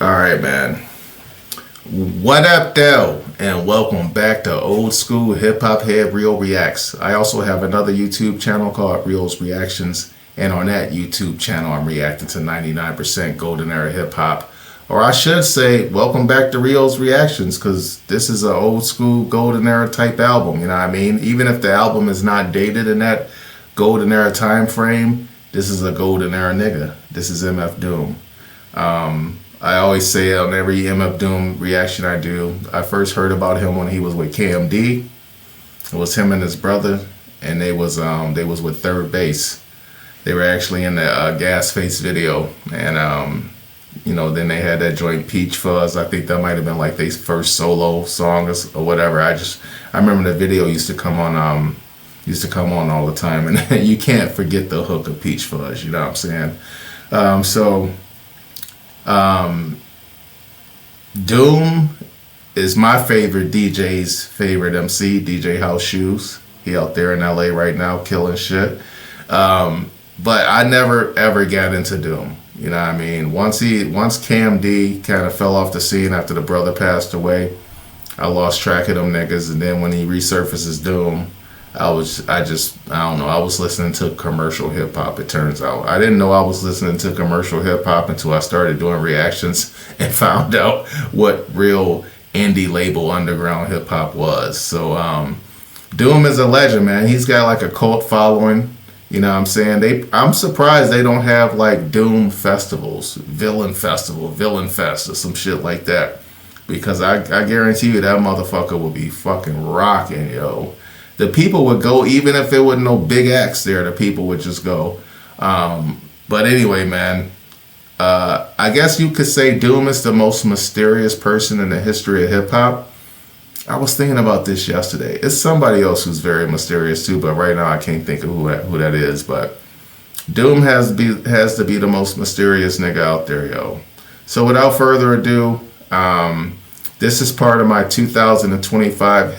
All right, man. What up, though? And welcome back to Old School Hip Hop Head RIO Reacts. I also have another YouTube channel called RIO's Reactions. And on that YouTube channel, I'm reacting to 99% Golden Era Hip Hop. Or I should say, welcome back to RIO's Reactions, because this is an old school Golden Era type album, you know what I mean? Even if the album is not dated in that Golden Era time frame, this is a Golden Era nigga. This is MF Doom. I always say on every MF Doom reaction I do, I first heard about him when he was with KMD. It was him and his brother, and they was with Third Base. They were actually in the Gas Face video, and you know, then they had that joint Peach Fuzz. I think that might have been like their first solo song or whatever. I remember the video used to come on all the time, and you can't forget the hook of Peach Fuzz. You know what I'm saying? Doom is my favorite DJ's favorite MC, DJ House Shoes. He out there in LA right now killing shit. But I never ever got into Doom. You know what I mean? Once KMD kind of fell off the scene after the brother passed away, I lost track of them niggas. And then when he resurfaces Doom, I don't know, I was listening to commercial hip hop, it turns out. I didn't know I was listening to commercial hip hop until I started doing reactions and found out what real indie label underground hip hop was. So Doom is a legend, man. He's got like a cult following. You know what I'm saying? I'm surprised they don't have like Doom festivals, Villain Festival, Villain Fest, or some shit like that. Because I guarantee you that motherfucker will be fucking rocking, yo. The people would go, even if there wasn't no big acts there, the people would just go. But anyway, man, I guess you could say Doom is the most mysterious person in the history of hip hop. I was thinking about this yesterday. It's somebody else who's very mysterious too, but right now I can't think of who that is. But Doom has to be the most mysterious nigga out there, yo. So without further ado, this is part of my 2025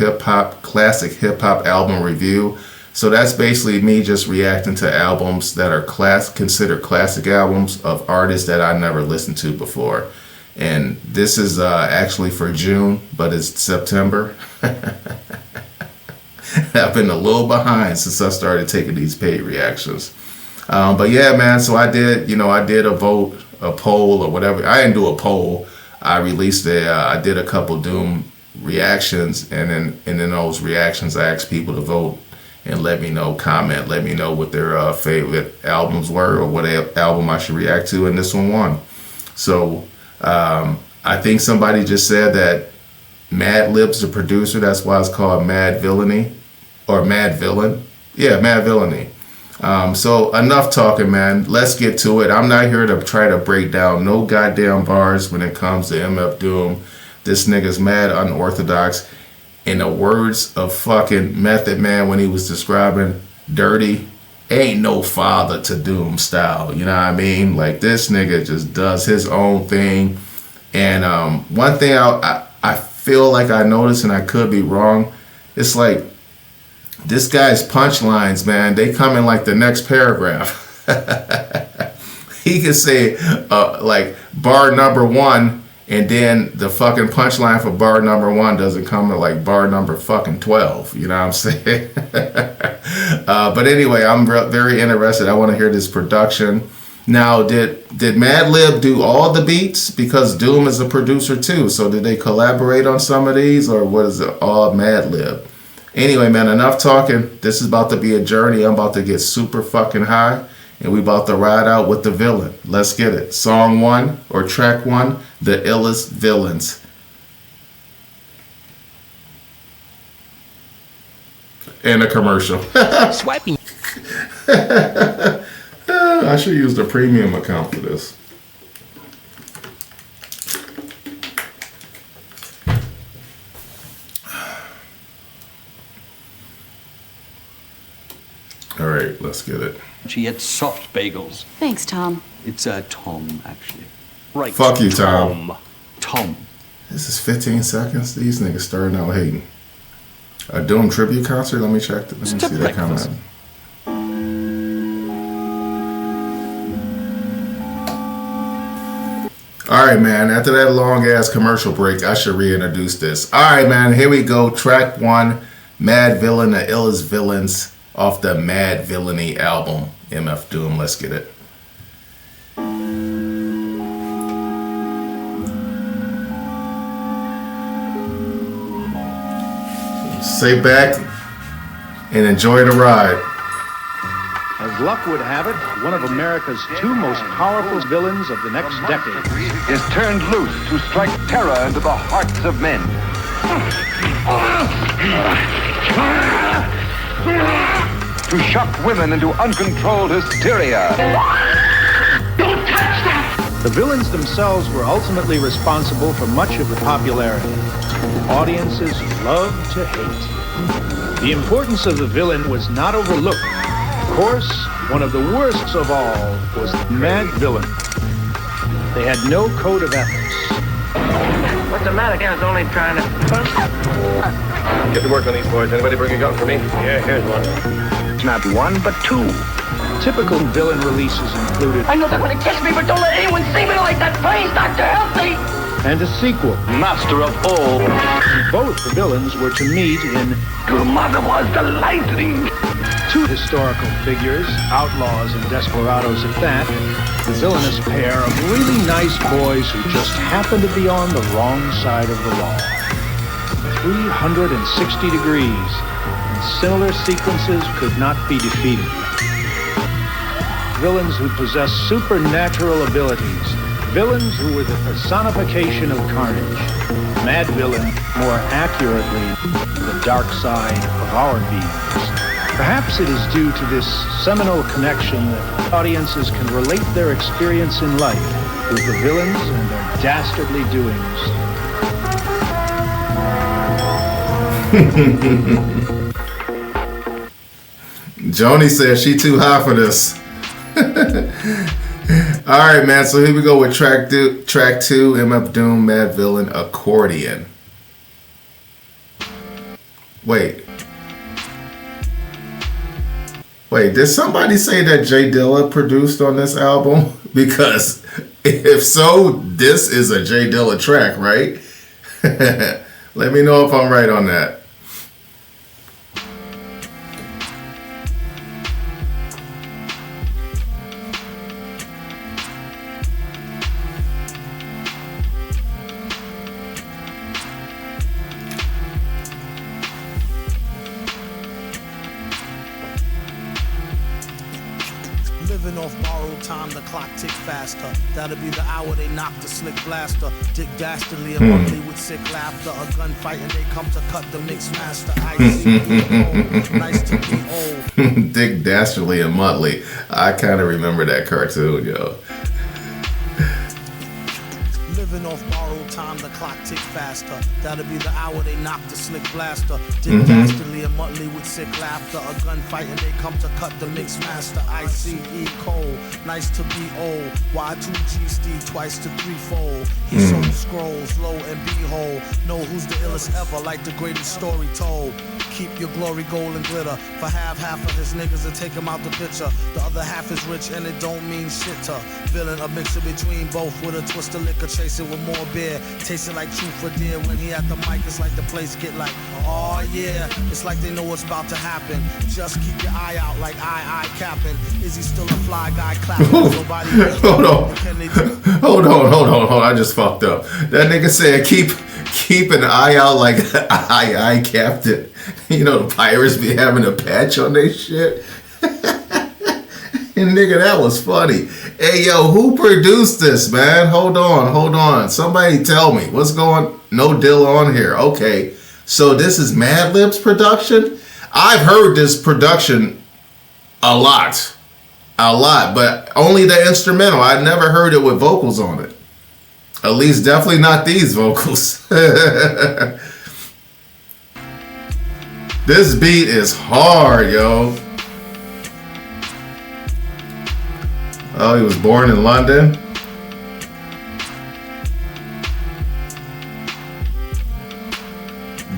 classic hip hop album review. So that's basically me just reacting to albums that are considered classic albums of artists that I never listened to before. And this is actually for June, but it's September. I've been a little behind since I started taking these paid reactions. But yeah, man, so I did a poll or whatever. I didn't do a poll. I did a couple Doom reactions, and in those reactions I asked people to vote and let me know what their favorite albums were or what album I should react to, and this one won. So I think somebody just said that Madlib's the producer. That's why it's called Madvillainy or Madvillain. Yeah, Madvillainy. So enough talking, man. Let's get to it. I'm not here to try to break down no goddamn bars when it comes to MF Doom. This nigga's mad unorthodox. In the words of fucking Method Man when he was describing Dirty, ain't no father to Doom style. You know what I mean? Like, this nigga just does his own thing. And one thing I feel like I noticed, and I could be wrong, it's like this guy's punchlines, man, they come in like the next paragraph. He could say like bar number 1, and then the fucking punchline for bar number 1 doesn't come to like bar number fucking 12. You know what I'm saying? But anyway, I'm very interested. I want to hear this production. Now, did Madlib do all the beats? Because Doom is a producer too. So did they collaborate on some of these, or what is it, all Madlib? Anyway, man, enough talking. This is about to be a journey. I'm about to get super fucking high, and we about to ride out with the villain. Let's get it. Song 1 or track 1, The Illest Villains. And a commercial. Swiping. I should use the premium account for this. All right, let's get it. She had soft bagels. Thanks, Tom. It's Tom, actually. Right. Fuck you, Tom. Tom. This is 15 seconds. These niggas starting out hating. A Doom tribute concert? Let me check. Let me see that comment. All right, man. After that long ass commercial break, I should reintroduce this. All right, man. Here we go. Track 1, Madvillain, the illest villains off the Madvillainy album. MF Doom. Let's get it. Sit back and enjoy the ride. As luck would have it, one of America's two most powerful villains of the next decade is turned loose to strike terror into the hearts of men. To shock women into uncontrolled hysteria. Don't touch that! The villains themselves were ultimately responsible for much of the popularity. Audiences love to hate. The importance of the villain was not overlooked. Of course, one of the worst of all was the Madvillain. They had no code of ethics. What's the matter? I was only trying to... Get to work on these boys. Anybody bring a gun for me? Yeah, here's one. It's not one, but two. Typical villain releases included... I know they're going to kiss me, but don't let anyone see me like that. Please, Doctor, help me! And a sequel. Master of all. Both the villains were to meet in... Your mother was the lightning. Two historical figures, outlaws and desperados at that, the villainous pair of really nice boys who just happened to be on the wrong side of the law. 360 degrees, and similar sequences could not be defeated. Villains who possess supernatural abilities, villains who were the personification of carnage. Madvillain, more accurately, the dark side of our beings. Perhaps it is due to this seminal connection that audiences can relate their experience in life with the villains and their dastardly doings. Joni says she too high for this. All right, man. So here we go with track 2, MF Doom, Madvillain, Accordion. Wait, did somebody say that J Dilla produced on this album? Because if so, this is a J Dilla track, right? Let me know if I'm right on that. Living off borrowed time, the clock tick faster. That'll be the hour they knock the slick blaster. Dick dastardly and ugly with sick laughter. A gunfight and they come to cut the mix master. Nice to be old. Dick Dastardly and Muttley. I kind of remember that cartoon, yo. Living off borrowed time, the clock tick faster. That'll be the hour they knock the slick blaster. Dick dastardly and Muttley with sick laughter. A gunfight and they come to cut the mix master. ICE cold, nice to be old. Y2G Steve twice to threefold. He sold scrolls, lo and behold. Know who's the illest ever, like the greatest story told. Keep your glory gold and glitter. For half of his niggas to take him out the picture. The other half is rich and it don't mean shit to. Villain a mixer between both with a twist of liquor. Chasing with more beer. Tasting like truth for dear. When he at the mic, it's like the place get like, oh yeah. It's like they know what's about to happen. Just keep your eye out like I capping. Is he still a fly guy clapping? Nobody Hold on. I just fucked up. That nigga said keep an eye out like I captain. You know the pirates be having a patch on their shit. And nigga, that was funny. Hey yo, who produced this, man? Hold on. Somebody tell me what's going. No Dilla on here. Okay, so this is Madlib's production. I've heard this production a lot, but only the instrumental. I never heard it with vocals on it. At least, definitely not these vocals. This beat is hard, yo. Oh, he was born in London.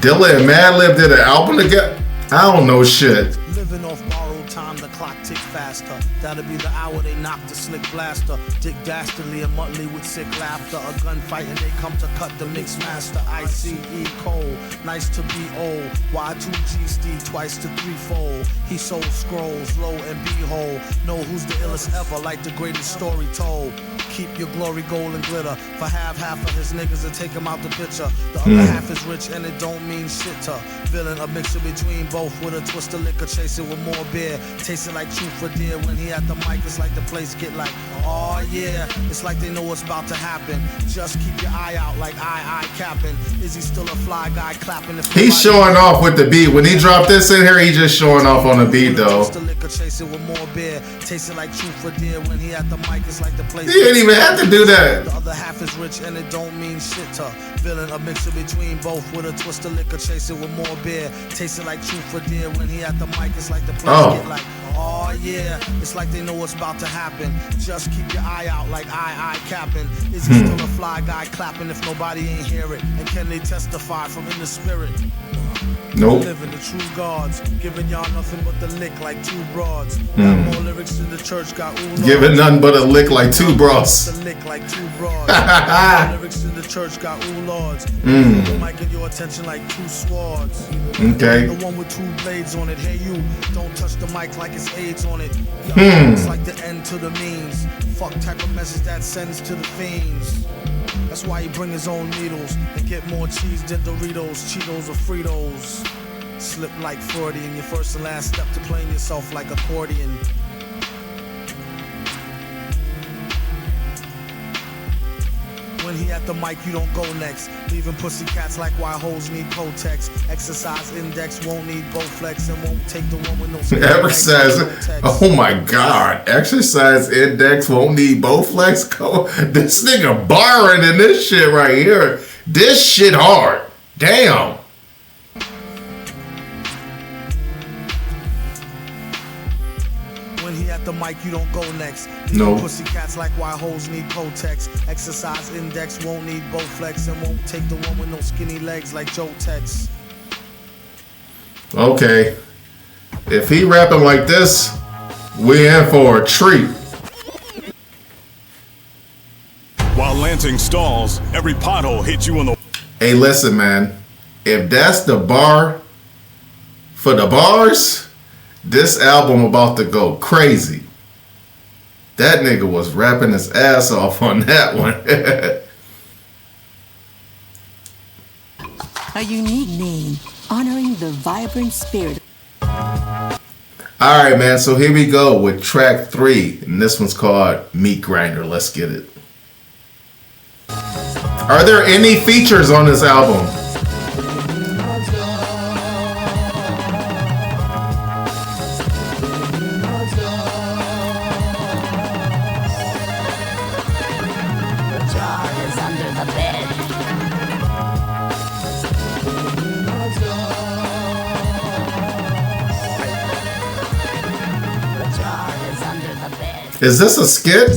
Dilla and Madlib did an album together? I don't know shit. Living off borrowed time, the clock tick faster. That'll be the hour they knock the slick blaster. Dick Dastardly and Muttley with sick laughter. A gunfight and they come to cut the mix master. ICE Cole, nice to be old. Y2GSD twice to threefold. He sold scrolls, low and behold. Know who's the illest ever, like the greatest story told. Keep your glory gold and glitter. For half of his niggas and take him out the picture. The other half is rich and it don't mean shit to villain. A mixture between both with a twist of liquor. Chasing with more beer. Tasting like truth for dear. When he at the mic, it's like the place get like, oh yeah. It's like they know what's about to happen. Just keep your eye out like I capping. Is he still a fly guy clapping? He's showing off with the beat. When he dropped this in here, he just showing off on the beat though. Chasing with more beer. Tasting like truth for dear. When he at the mic, it's like the place. He didn't even have to do that. The other half is rich and it don't mean shit to villain. A mixture between both with a twist of liquor. Chasing with more beer. Tasting like truth for dear. When he at the mic, it's like the place get like, oh yeah. It's like they know what's about to happen. Just keep your eye out like I capping. Is he still a fly guy clapping if nobody ain't hear it? And can they testify from in the spirit? Nope. Living the true gods, giving y'all nothing but the lick like two broads. Got more lyrics in the church, got ooh. Giving nothing but a lick like two bros. The lick like two broads. More lyrics in the church, got ooh lords. The mic get your attention like two swords. Okay. The one with two blades on it. Hey you, don't touch the mic like it's AIDS on it. It's like the end to the means. Fuck type of message that sends to the fiends. That's why he bring his own needles and get more cheese than Doritos, Cheetos, or Fritos. Slip like Freudian, your first and last step to playing yourself like accordion. When he at the mic, you don't go next. Leaving pussy cats like why hoes need Kotex. Exercise index won't need Bowflex and won't take the one with no exercise. Oh my God. Exercise index won't need Bowflex. This nigga barring in this shit right here. This shit hard. Damn. The mic, you don't go next. No. Pussy cats like why hoes need Kotex. Exercise index won't need Bowflex and won't take the one with no skinny legs like Joe Tex. Okay. If he rapping like this, we in for a treat. While Lansing stalls, every pothole hits you in the... Hey, listen, man. If that's the bar for the bars, this album about to go crazy. That nigga was rapping his ass off on that one. A unique name, honoring the vibrant spirit. Alright, man, so here we go with track 3. And this one's called Meat Grinder. Let's get it. Are there any features on this album? Is this a skit?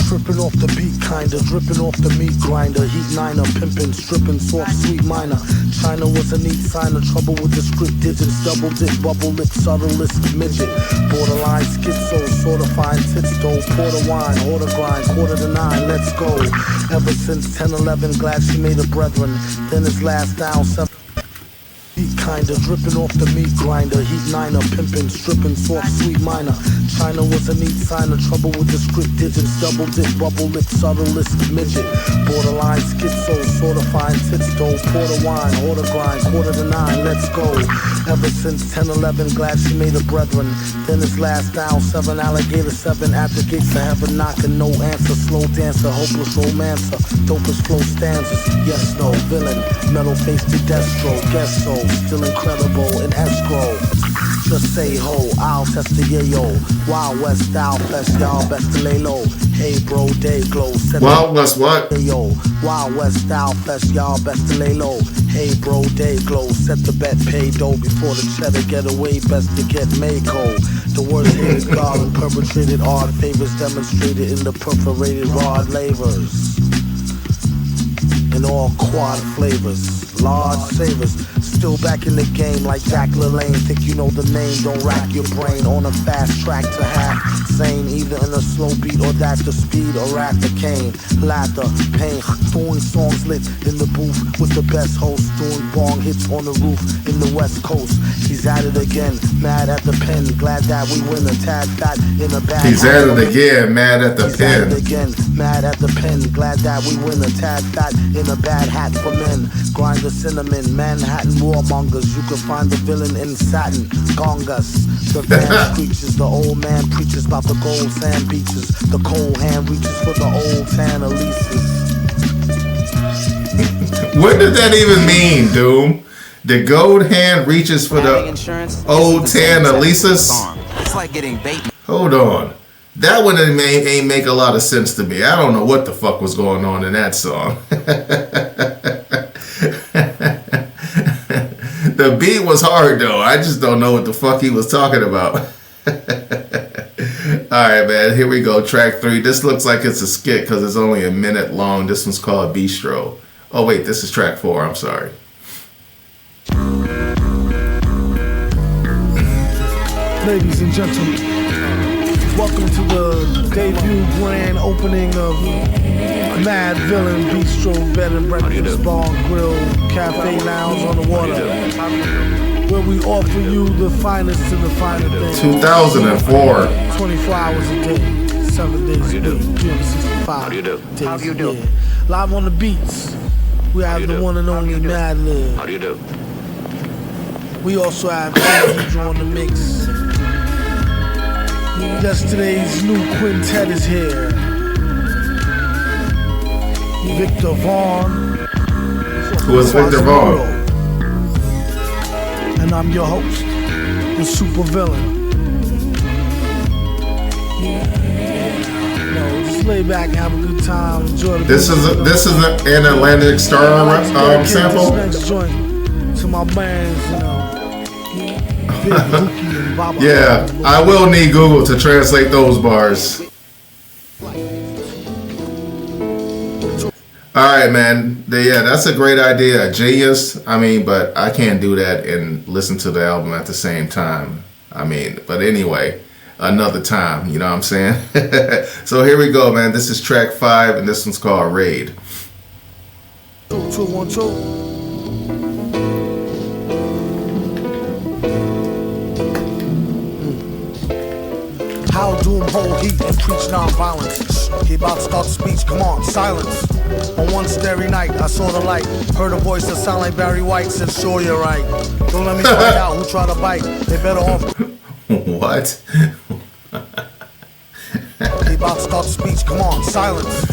Tripping off the beat, kinda dripping off the meat grinder. Heat niner, pimping, stripping, soft, sweet minor. China was a neat sign of trouble with the script digits. Double dip, bubble lip, subtlest midget. Borderline schizo, sort of fine tits though. Porter wine, order grind, 8:45, let's go. Ever since 10-11, glad she made a brethren. Then his last down, 7. Beat kinda dripping off the meat grinder. Heat niner, pimping, stripping, soft, sweet minor. China was a neat sign of trouble with the script digits. Double dip, bubble lip, subtlest midget. Borderline schizo, sort of fine tits though. Porter wine, order grind, 8:45, let's go. Ever since 10-11, glad she made a brethren. Then his last down, 7 alligator, 7 at the gates of heaven knocking, no answer. Slow dancer, hopeless romancer, dopest flow stanzas. Yes, no, villain, metal face to Destro, guess so. Still incredible in escrow. Just say ho, I'll test the yayo. Wild West style fest, y'all best to lay low. Hey bro, day glow. Wild West what? Yo, Wild West style fest, y'all best to lay low. Hey bro, day glow. Set the bet, pay dough before the cheddar get away. Best to get Mako. The worst hated garland, perpetrated odd favors demonstrated in the perforated rod lavers. in all quad flavors. Large savers, still back in the game like Jack LaLanne. Think you know the name, don't rack your brain. On a fast track to half sane, either in a slow beat or that's the speed or rap the cane. Laughter, pain, throwing songs lit in the booth with the best host, doing bong hits on the roof in the West Coast. He's at it again, mad at the pen, glad that we win a tad fat in a bad. He's at it again, mad at the pen. At it again, mad at the pen, glad that we win a tad fat in a bad hat for men. Grind the cinnamon, Manhattan warmongers. You can find the villain in satin, gongas. The van screeches, the old man preaches about the gold sand beaches. The cold hand reaches for the old tan Elises. What does that even mean, Doom? The gold hand reaches for the old tan Elises? It's like getting bait. Hold on. That one ain't make a lot of sense to me. I don't know what the fuck was going on in that song. The beat was hard though. I just don't know what the fuck he was talking about. Alright, man. Here we go. Track 3. This looks like it's a skit because it's only a minute long. This one's called Beastro. Oh, wait. This is track 4. I'm sorry. Ladies and gentlemen, welcome to the debut grand opening of Madvillain Beastro Bed and Breakfast Bar Grill Cafe Lounge on the water, where we offer you the finest in the finer things. 2004. 24 hours a day, 7 days a week, 365 days a year. Live on the beats, we have the one and only Madlib. How do you do? We also have Andrew on the mix. Yesterday's new quintet is here. Victor Vaughn. Who is Victor Vaughn? And I'm your host, the super villain. No, just lay back and have a good time. Enjoy the This is an Atlantic Star sample. This next joint to my bands, you know. Big Dookie and Baba. Yeah, I will need Google to translate those bars. Alright, man. Yeah, that's a great idea. Genius. I mean, but I can't do that and listen to the album at the same time. I mean, but anyway, another time. You know what I'm saying? So here we go, man. This is track 5, and this one's called Raid. 2, 1, 2. How doom hold heat and preach non-violence. He about to start the speech, come on, silence. On one starry night, I saw the light. Heard a voice that sounded like Barry White, said, sure you're right. Don't let me find out who tried to bite. They better off. What? He about to start the speech, come on, silence.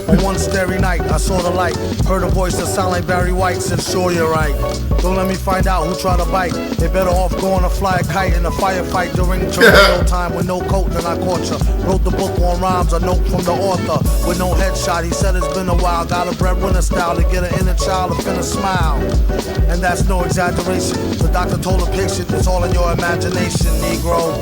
On one starry night, I saw the light. Heard a voice that sounded like Barry White, said, sure you're right. Don't let me find out who tried to bite. They better off going to fly a kite in a firefight during tornado time with no coat, then I caught ya. Wrote the book on rhymes, a note from the author with no headshot. He said it's been a while, got a breadwinner style to get an inner child to finna smile. And that's no exaggeration. The doctor told the patient it's all in your imagination, Negro.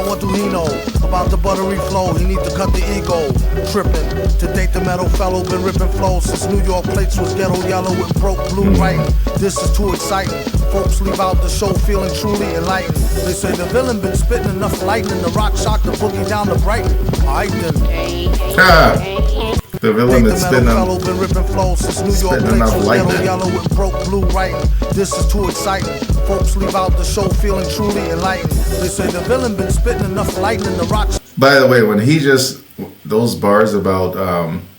What do he know about the buttery flow? He need to cut the ego, tripping. To date the metal fellow, been ripping flows since New York plates was ghetto yellow with broke blue writing. This is too exciting. Folks leave out the show feeling truly enlightened. They say the villain been spitting enough lightning. The rock shock the boogie down to Brighton. Alright then. The villain been spitting enough lightning. Yellow with broke blue writing. This is too exciting. Folks leave out the show feeling truly enlightened. They say the villain been spitting enough lightning. The rock. By the way, when he just those bars about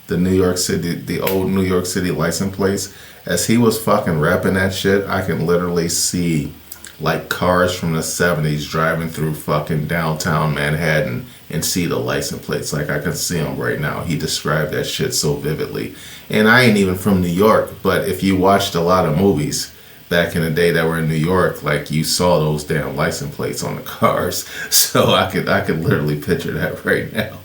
the New York City, the old New York City license plates, as he was fucking rapping that shit, I can literally see like cars from the 70s driving through fucking downtown Manhattan and see the license plates. Like I can see them right now. He described that shit so vividly. And I ain't even from New York, but if you watched a lot of movies back in the day that were in New York, like you saw those damn license plates on the cars. So I could literally picture that right now.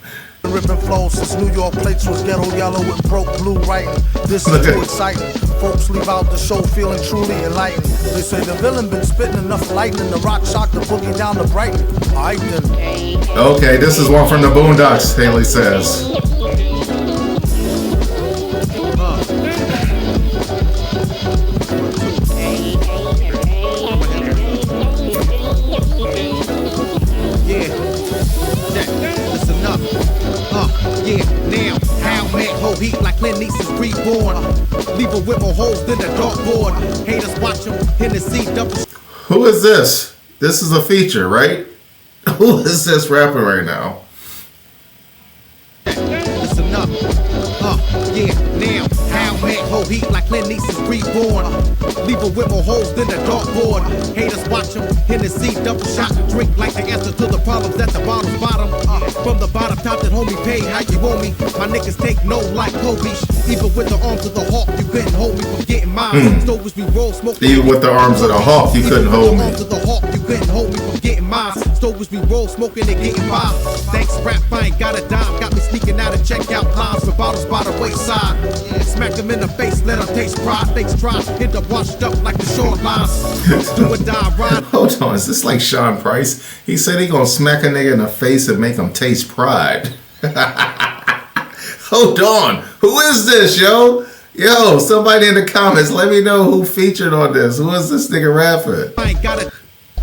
Ripping flows since New York plates was ghetto yellow with broke blue writing. This is too exciting. Folks leave out the show feeling truly enlightened. They say the villain been spitting enough lightning. The rock shock the boogie down to Brighton. Alright then. Okay, this is one from the Boondocks, Haley says. Hennessy, double. Who is this? This is a feature, right? Who is this rapping right now? Listen up. Yeah, now, how man, whole heat like Clint Eastwood reborn. Leave her with more holes than a dartboard. Haters watch him, Hennessy, double shot. Drink like the answer to the problems at the bottom's bottom. From the bottom top that homie paid, how you want me? My niggas take no like Kobe. Even with the arms of the hawk, you couldn't hold me from getting mine. So as we roll, smoke. Even with the arms of the hawk, you couldn't hold me. Arms of the hawk, you couldn't hold me from getting mine. So as we roll, smoking and getting by. Thanks, rap, I ain't got a dime. Got me sneaking out of checkout lines for bottles by the wayside. Smack them in the face, let them taste pride. Fakes try, end up washed up like the shorelines. Do or die, ride. Hold on, is this like Sean Price? He said he gonna smack a nigga in the face and make him taste pride. Hold on, who is this, yo? Yo, somebody in the comments, let me know who featured on this. Who is this nigga rapper? I ain't got it.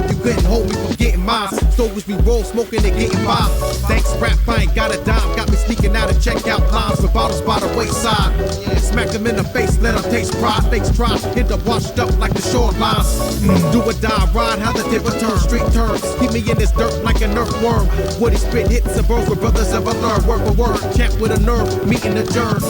You couldn't hold me from getting mine. So as we roll, smoking and getting by. Thanks, rap, I ain't got a dime. Got me sneaking out of checkout lines for bottles by the wayside. Smack them in the face, let them taste pride. Fakes try, end up washed up like the shorelines. Do or die, ride, how the tip turn, street turns. Keep me in this dirt like an earthworm. Woody spit hits and birds where brothers ever learn. Word for word, champ with a nerve, meeting adjourned.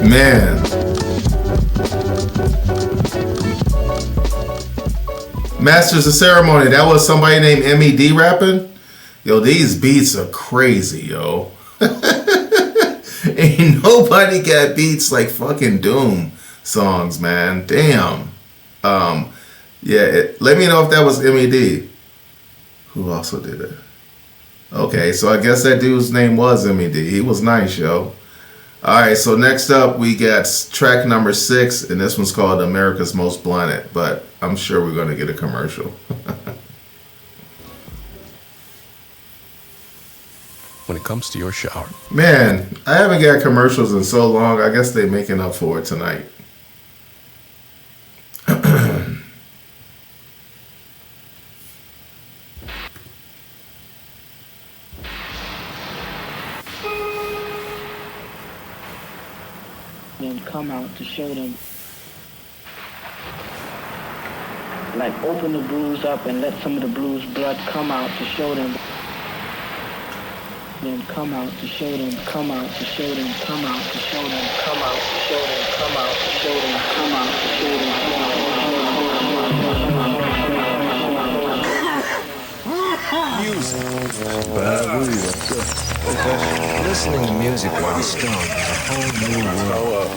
Man. Masters of Ceremony, that was somebody named MED rapping? Yo, these beats are crazy, yo. Ain't nobody got beats like fucking Doom songs, man. Damn. Yeah, let me know if that was MED. Who also did it? Okay, so I guess that dude's name was MED. He was nice, yo. Alright, so next up we got track number 6, and this one's called America's Most Blunted, but I'm sure we're going to get a commercial. When it comes to your shower. Man, I haven't got commercials in so long. I guess they're making up for it tonight. Then come out to show them. Like open the blues up and let some of the blues blood come out to show them. Then come out to show them, come out to show them, come out to show them, come out to show them, come out to show them, come out to show them, come out music. Listening to music while stoned is a whole new world.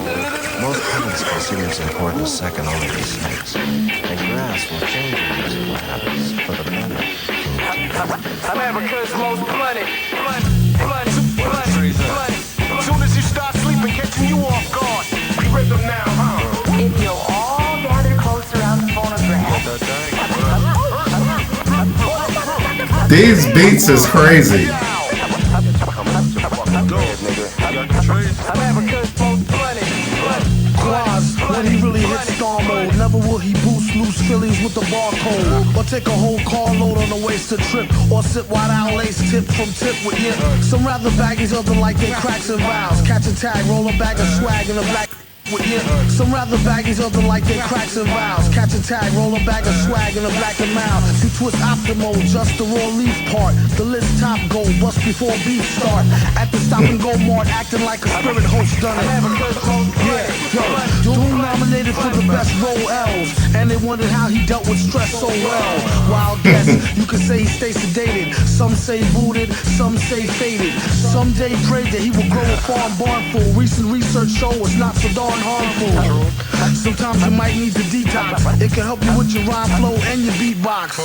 Most parents consider it important second only to sex. And grasp what changes what happens for the better. America's most blunted. Soon as you start sleeping, catching you off guard. We rip them now, huh? If you'll all gather close around the phonograph. These beats is crazy. When he really hits star mode, never will he boost loose Phillies with the barcode, or take a whole carload on a wasted trip, or sit wide out lace tip from tip with yip. Some rather baggies, other like they cracks and vows. Catch a tag, roll a bag of swag in a black with yip. Some rather baggies, other like they cracks and vows. Catch a tag, roll a bag of swag in a black and mild. You twist optimal, just the raw leaf part. The list top go, bust before beef start. At the stop and go mart, acting like a spirit host done it. Yeah, yo, Doom nominated for the best role L's, and they wondered how he dealt with stress so well. Wild guess, you could say he stays sedated. Some say booted, some say faded. Some day prayed that he would grow a farm barn full. Recent research show it's not so darn harmful. Sometimes you might need the detox. It can help you with your rhyme flow and your beatbox.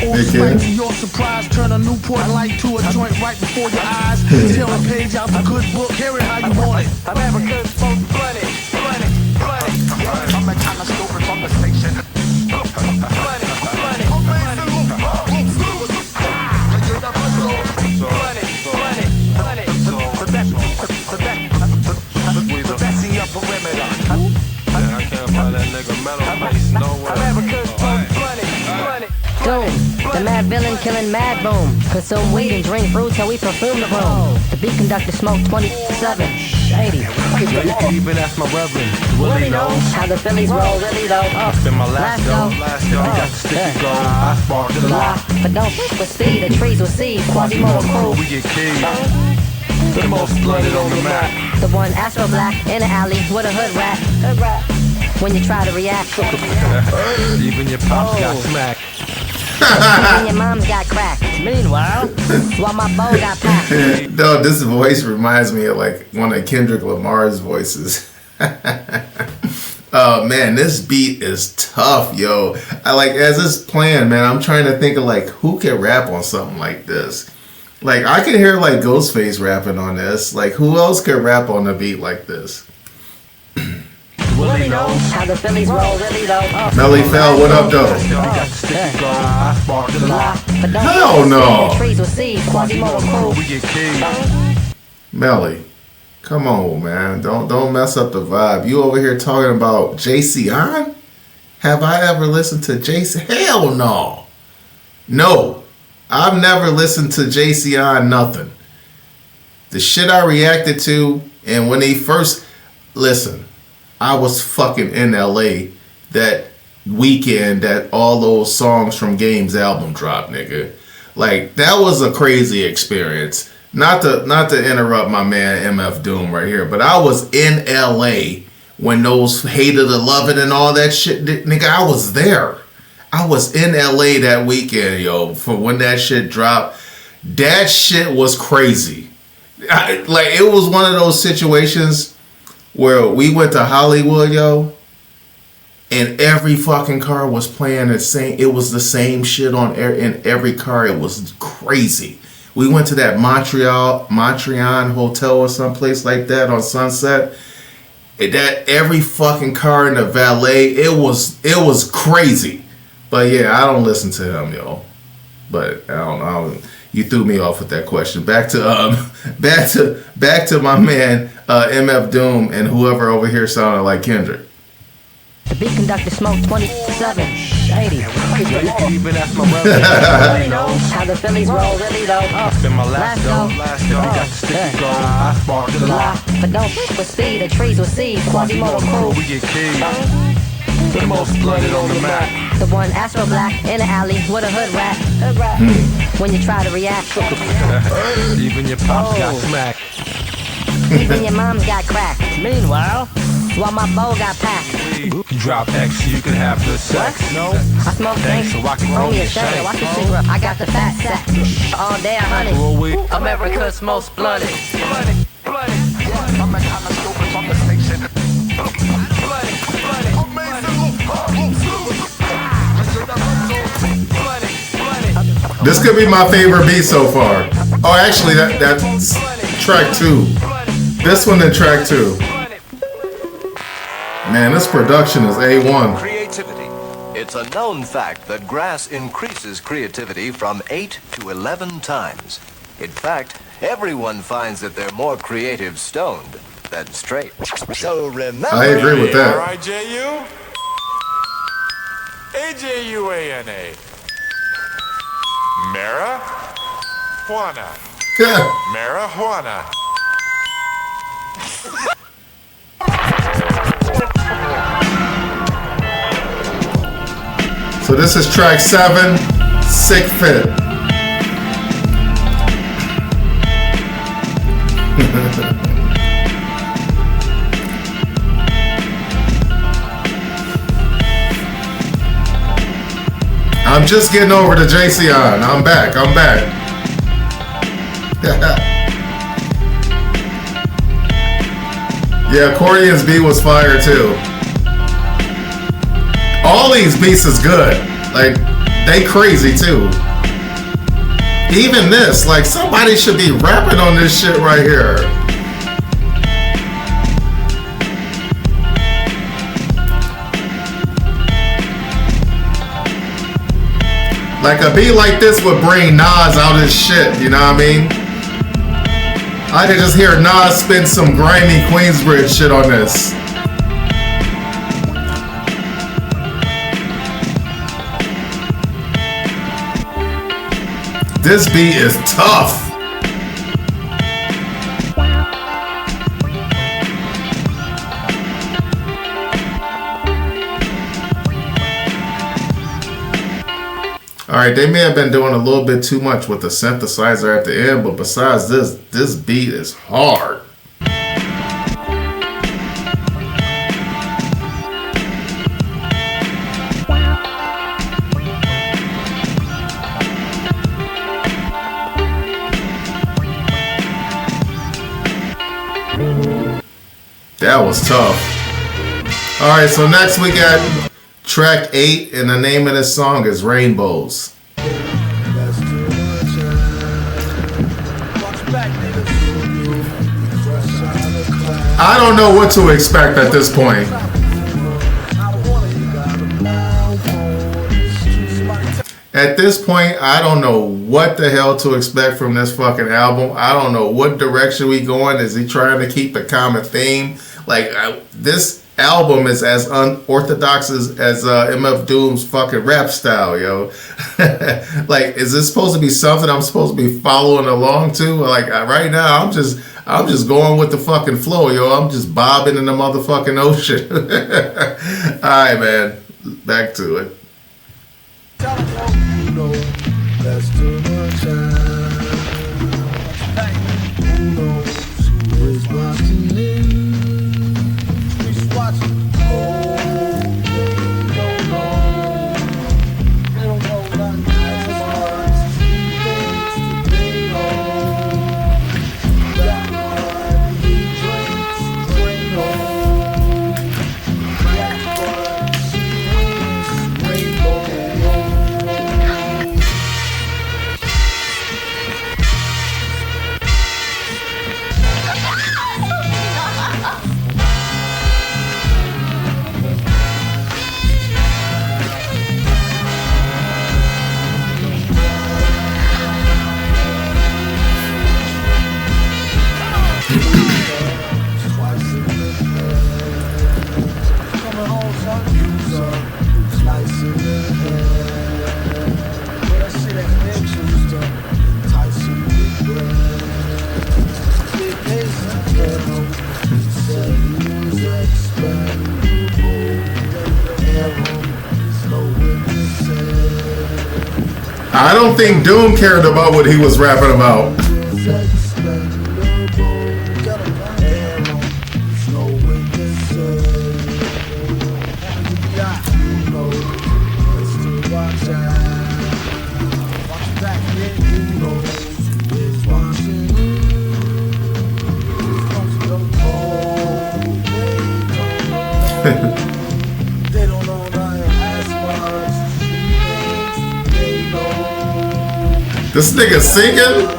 Or spite to your surprise, turn a Newport light to a joint right before your eyes. Tear a page out the good book, hear it how you want it. America's most blunted. I'm the kind of stupid from the station. Blunted. killing mad boom. Consume weed and drink brew till we perfume the room. The beat conductor smoke 27. Shady. Yo, you can even ask my reverend. Willie knows how the Phillies roll, really though. Spin my last dough. You got the sticky gold. I spark the lie. But don't fuck with speed, the trees will see. Quasimodo crew. We get keyed. The most flooded on the map. The one Astro Black in the alley with a hood rat. When you try to react. Even your pops got smacked. Even your mom's got cracked. Meanwhile, while my bow got packed. No, this voice reminds me of like one of Kendrick Lamar's voices. Oh man, this beat is tough, yo. I like as it's playing, man, I'm trying to think of like who can rap on something like this. Like I can hear like Ghostface rapping on this. Like who else could rap on a beat like this? Willie knows how the Phillies roll, really though. Melly Fell, what up, though? Hell no. Melly, come on, man. Don't mess up the vibe. You over here talking about JC? Have I ever listened to JC? Hell no. No. I've never listened to JC on nothing. The shit I reacted to, and when he first listen. I was fucking in LA that weekend that all those songs from Game's album dropped, nigga. Like that was a crazy experience. Not to interrupt my man MF Doom right here, but I was in LA when those Hated to Love It and all that shit, nigga. I was there. I was in LA that weekend, yo, for when that shit dropped. That shit was crazy. Like it was one of those situations where we went to Hollywood, yo, and every fucking car was playing the same. It was the same shit in every car. It was crazy. We went to that Montreal hotel or someplace like that on Sunset. That every fucking car in the valet, it was crazy. But yeah, I don't listen to him, yo. But I don't know. You threw me off with that question. Back to my man MF Doom and whoever over here sounded like Kendrick. The beat conductor smoke 27. Shady. Yo, you can even ask my reverend. How the Phillies roll, really though. Spin my last dough. You got the sticky gold. I spark the lie. But don't fuck with speed, the trees will see. Quasimodo crew. We get keyed. The most flooded on the map. The one Astro Black in the alley with a hood rat. When you try to react. Even your pops got smacked. Even your mom's got cracked. Meanwhile, while my bow got packed. Drop X so you can have the sex. No, I smoke things. So I can roll me a shade. Watch the cigarette. I got the fat sack. All day 100. America's most blooded. This could be my favorite beat so far. Oh, actually, that's track 2. This one and track 2. Man, this production is A1. Creativity. It's a known fact that grass increases creativity from 8 to 11 times. In fact, everyone finds that they're more creative stoned than straight. So remember... I agree with that. R-I-J-U? A-J-U-A-N-A. Marijuana. Marijuana. So this is track 7, Sick Fit. I'm just getting over to JC on. I'm back. Yeah, Accordion's beat was fire too. All these beats is good. Like, they crazy too. Even this, like, somebody should be rapping on this shit right here. Like, a beat like this would bring Nas out his shit, you know what I mean? I could just hear Nas spin some grimy Queensbridge shit on this. This beat is tough. Alright, they may have been doing a little bit too much with the synthesizer at the end, but besides this beat is hard. That was tough. Alright, so next we got track 8, and the name of this song is Rainbows. I don't know what to expect at this point. At this point, I don't know what the hell to expect from this fucking album. I don't know what direction we going. Is he trying to keep a common theme? Like, this album is as unorthodox as MF Doom's fucking rap style, yo. Like, is this supposed to be something I'm supposed to be following along to? Like, right now, I'm just going with the fucking flow, yo. I'm just bobbing in the motherfucking ocean. All right, man. Back to it. I don't think Doom cared about what he was rapping about. This nigga singing?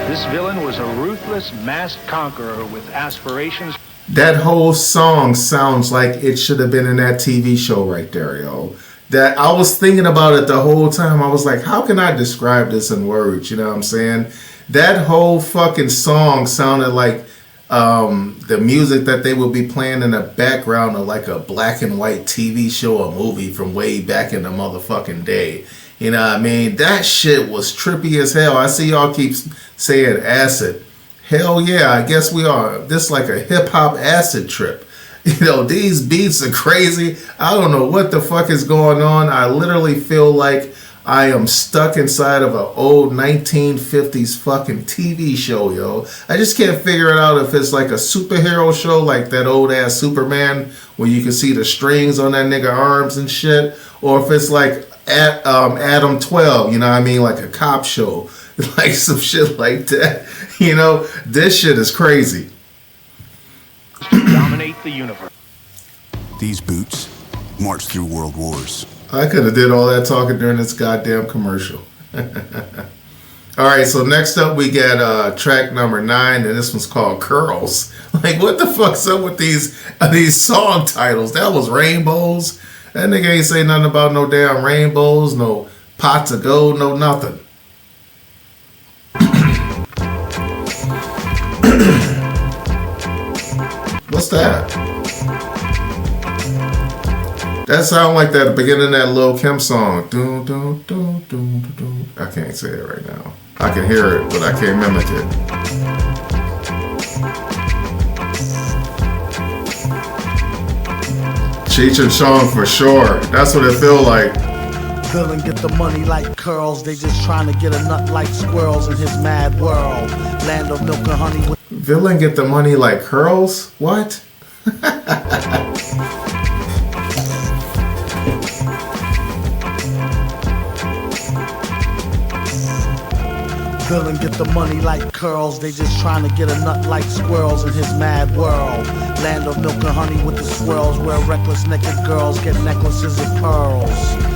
This villain was a ruthless, masked conqueror with aspirations. That whole song sounds like it should have been in that TV show right there, yo. That I was thinking about it the whole time. I was like, how can I describe this in words? You know what I'm saying? That whole fucking song sounded like the music that they would be playing in the background of like a black and white TV show or movie from way back in the motherfucking day. You know what I mean? That shit was trippy as hell. I see y'all keep saying acid. Hell yeah, I guess we are. This is like a hip-hop acid trip. You know, these beats are crazy. I don't know what the fuck is going on. I literally feel like I am stuck inside of an old 1950s fucking TV show, yo. I just can't figure it out if it's like a superhero show like that old ass Superman where you can see the strings on that nigga arms and shit, or if it's like Adam 12, you know what I mean, like a cop show, like some shit like that. You know, this shit is crazy. the universe. These boots march through world wars. I could have did all that talking during this goddamn commercial. All right, so next up we got track number 9, and this one's called Curls. Like, what the fuck's up with these song titles? That was Rainbows. That nigga ain't say nothing about no damn rainbows, no pots of gold, no nothing. What's that? That sound like that at the beginning of that Lil' Kim song. Dun, dun, dun, dun, dun, dun. I can't say it right now. I can hear it, but I can't mimic it. Cheech and Chong for sure. That's what it feel like. Villain get the money like curls. They just trying to get a nut like squirrels in his mad world. Land of milk and honey. Villain get the money like curls? What? Villain get the money like curls. They just trying to get a nut like squirrels in his mad world. Land of milk and honey with the swirls, where reckless naked girls get necklaces of pearls.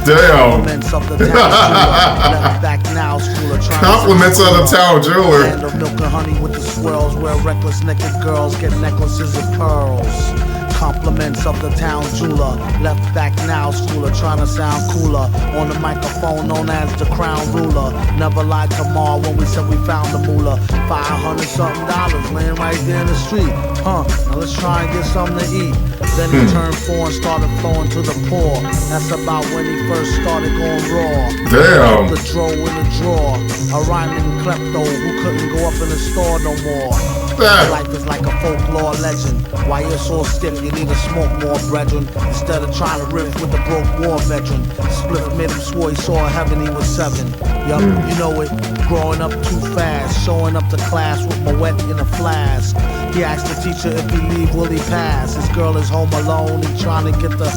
Damn. Compliments of the town jeweler. Left back now, schooler trying Compliments of the town jeweler. Land of milk and honey with the swirls, where reckless naked girls get necklaces of pearls. Compliments of the town jeweler. Left back now, schooler trying to sound cooler. On the microphone known as the crown ruler. Never lied to Ma when we said we found the moolah. $500-something laying right there in the street. Now let's try and get something to eat. Then he turned 4 and started flowing to the poor. That's about when he first started going raw. Damn. The dro in the drawer. A rhyming klepto who couldn't go up in the store no more. Life is like a folklore legend. Why you're so stiff, you need to smoke more, brethren. Instead of trying to riff with the broke war veteran. Split made him swore he saw heaven, he was 7. Yup, you know it. Growing up too fast. Showing up to class with my wet in a flask. He asked the teacher if he leave, will he pass? His girl is home alone, he trying to get the...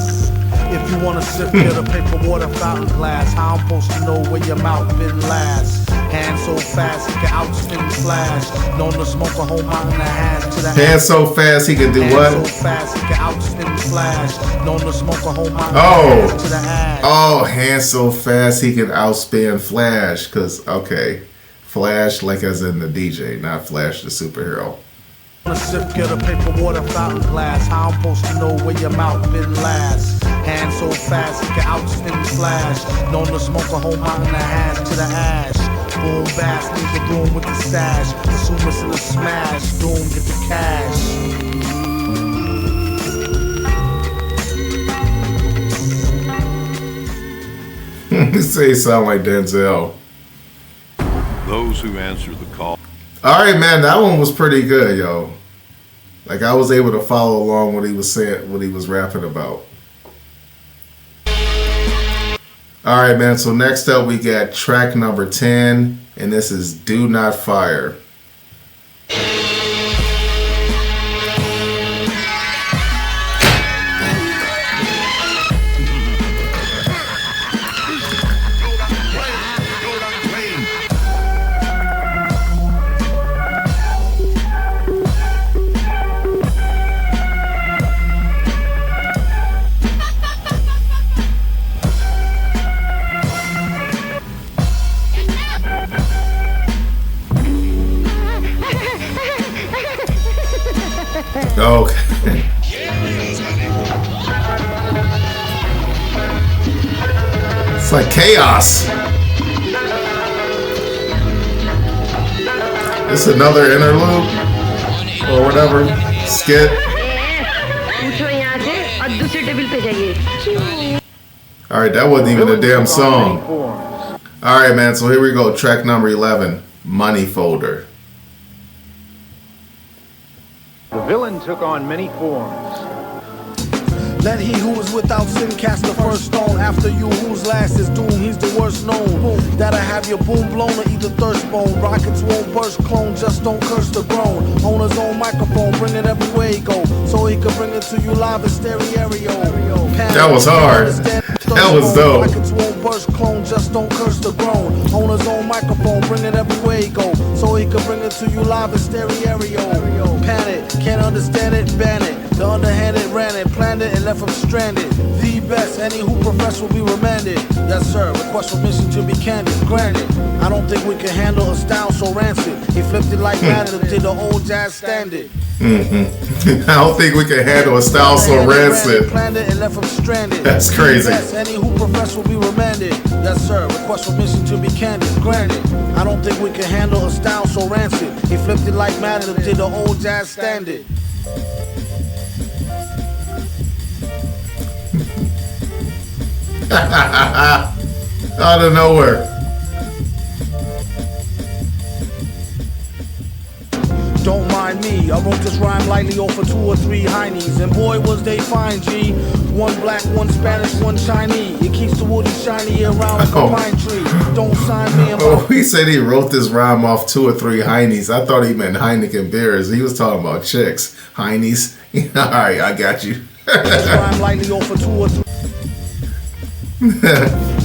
If you wanna sip, get a paper water fountain glass. How I'm supposed to know where your mouth been last? Hand so fast he can outspin Flash. Known to smoke a whole mountain of hash to the hand so fast he can do what? Hand so fast he can outspin Flash. Known to smoke a whole mountain of hash to the ash. Oh, hand so fast he can outspin Flash. Cause okay, Flash like as in the DJ, not Flash the superhero. Sip, get a paper water fountain glass. How I'm supposed to know where your mouth been last? Hand so fast he can outspin Flash. Known to smoke a whole mountain of hash to the ash. Boom bass, leave the room with the stash. Assume it's in a smash. Doom, get the cash. He say he sound like Denzel. Those who answer the call. All right, man, that one was pretty good, yo. Like I was able to follow along what he was saying, what he was rapping about. All right, man. So next up, we got track number 10, and this is "Do Not Fire." Okay. It's like chaos. It's another interlude or whatever skit. All right, that wasn't even a damn song. All right, man. So here we go. Track number 11, "Money Folder." The villain took on many forms. Let he who is without sin cast the first stone. After you whose last is doomed, he's the worst known. That'll have your boom blown or either thirst bone. Rockets won't burst, clone, just don't curse the grown. Own his own microphone, bring it everywhere he go. So he can bring it to you live in stereo. That was hard. That was dope. Rockets won't burst, clone, just don't curse the grown. Own his own microphone, bring it everywhere he go. So he can bring it to you live in stereo. Pan it, can't understand it, ban it. The underhanded ran it, planned it, and left him stranded. The best, any who profess will be remanded. Yes, sir, request permission to be candid. Granted, I don't think we can handle a style so rancid. He flipped it like Madlib did the old jazz standard. I don't think we can handle a style so rancid. Planned it and left him stranded. That's crazy. Yes, any who profess will be remanded. Yes, sir, request permission to be candid. Granted, I don't think we can handle a style so rancid. He flipped it like Madlib did the old jazz standard. Out of nowhere. Don't mind me, I wrote this rhyme lightly over 2 or 3 heinies. And boy was they fine, G. One black, one Spanish, one Chinese. It keeps the woody shiny around like a pine tree. Don't sign me. Oh, he said he wrote this rhyme off 2 or 3 heinies. I thought he meant Heineken beers. He was talking about chicks. Heinies. Alright, I got you. Rhyme lightly over 2 or 3.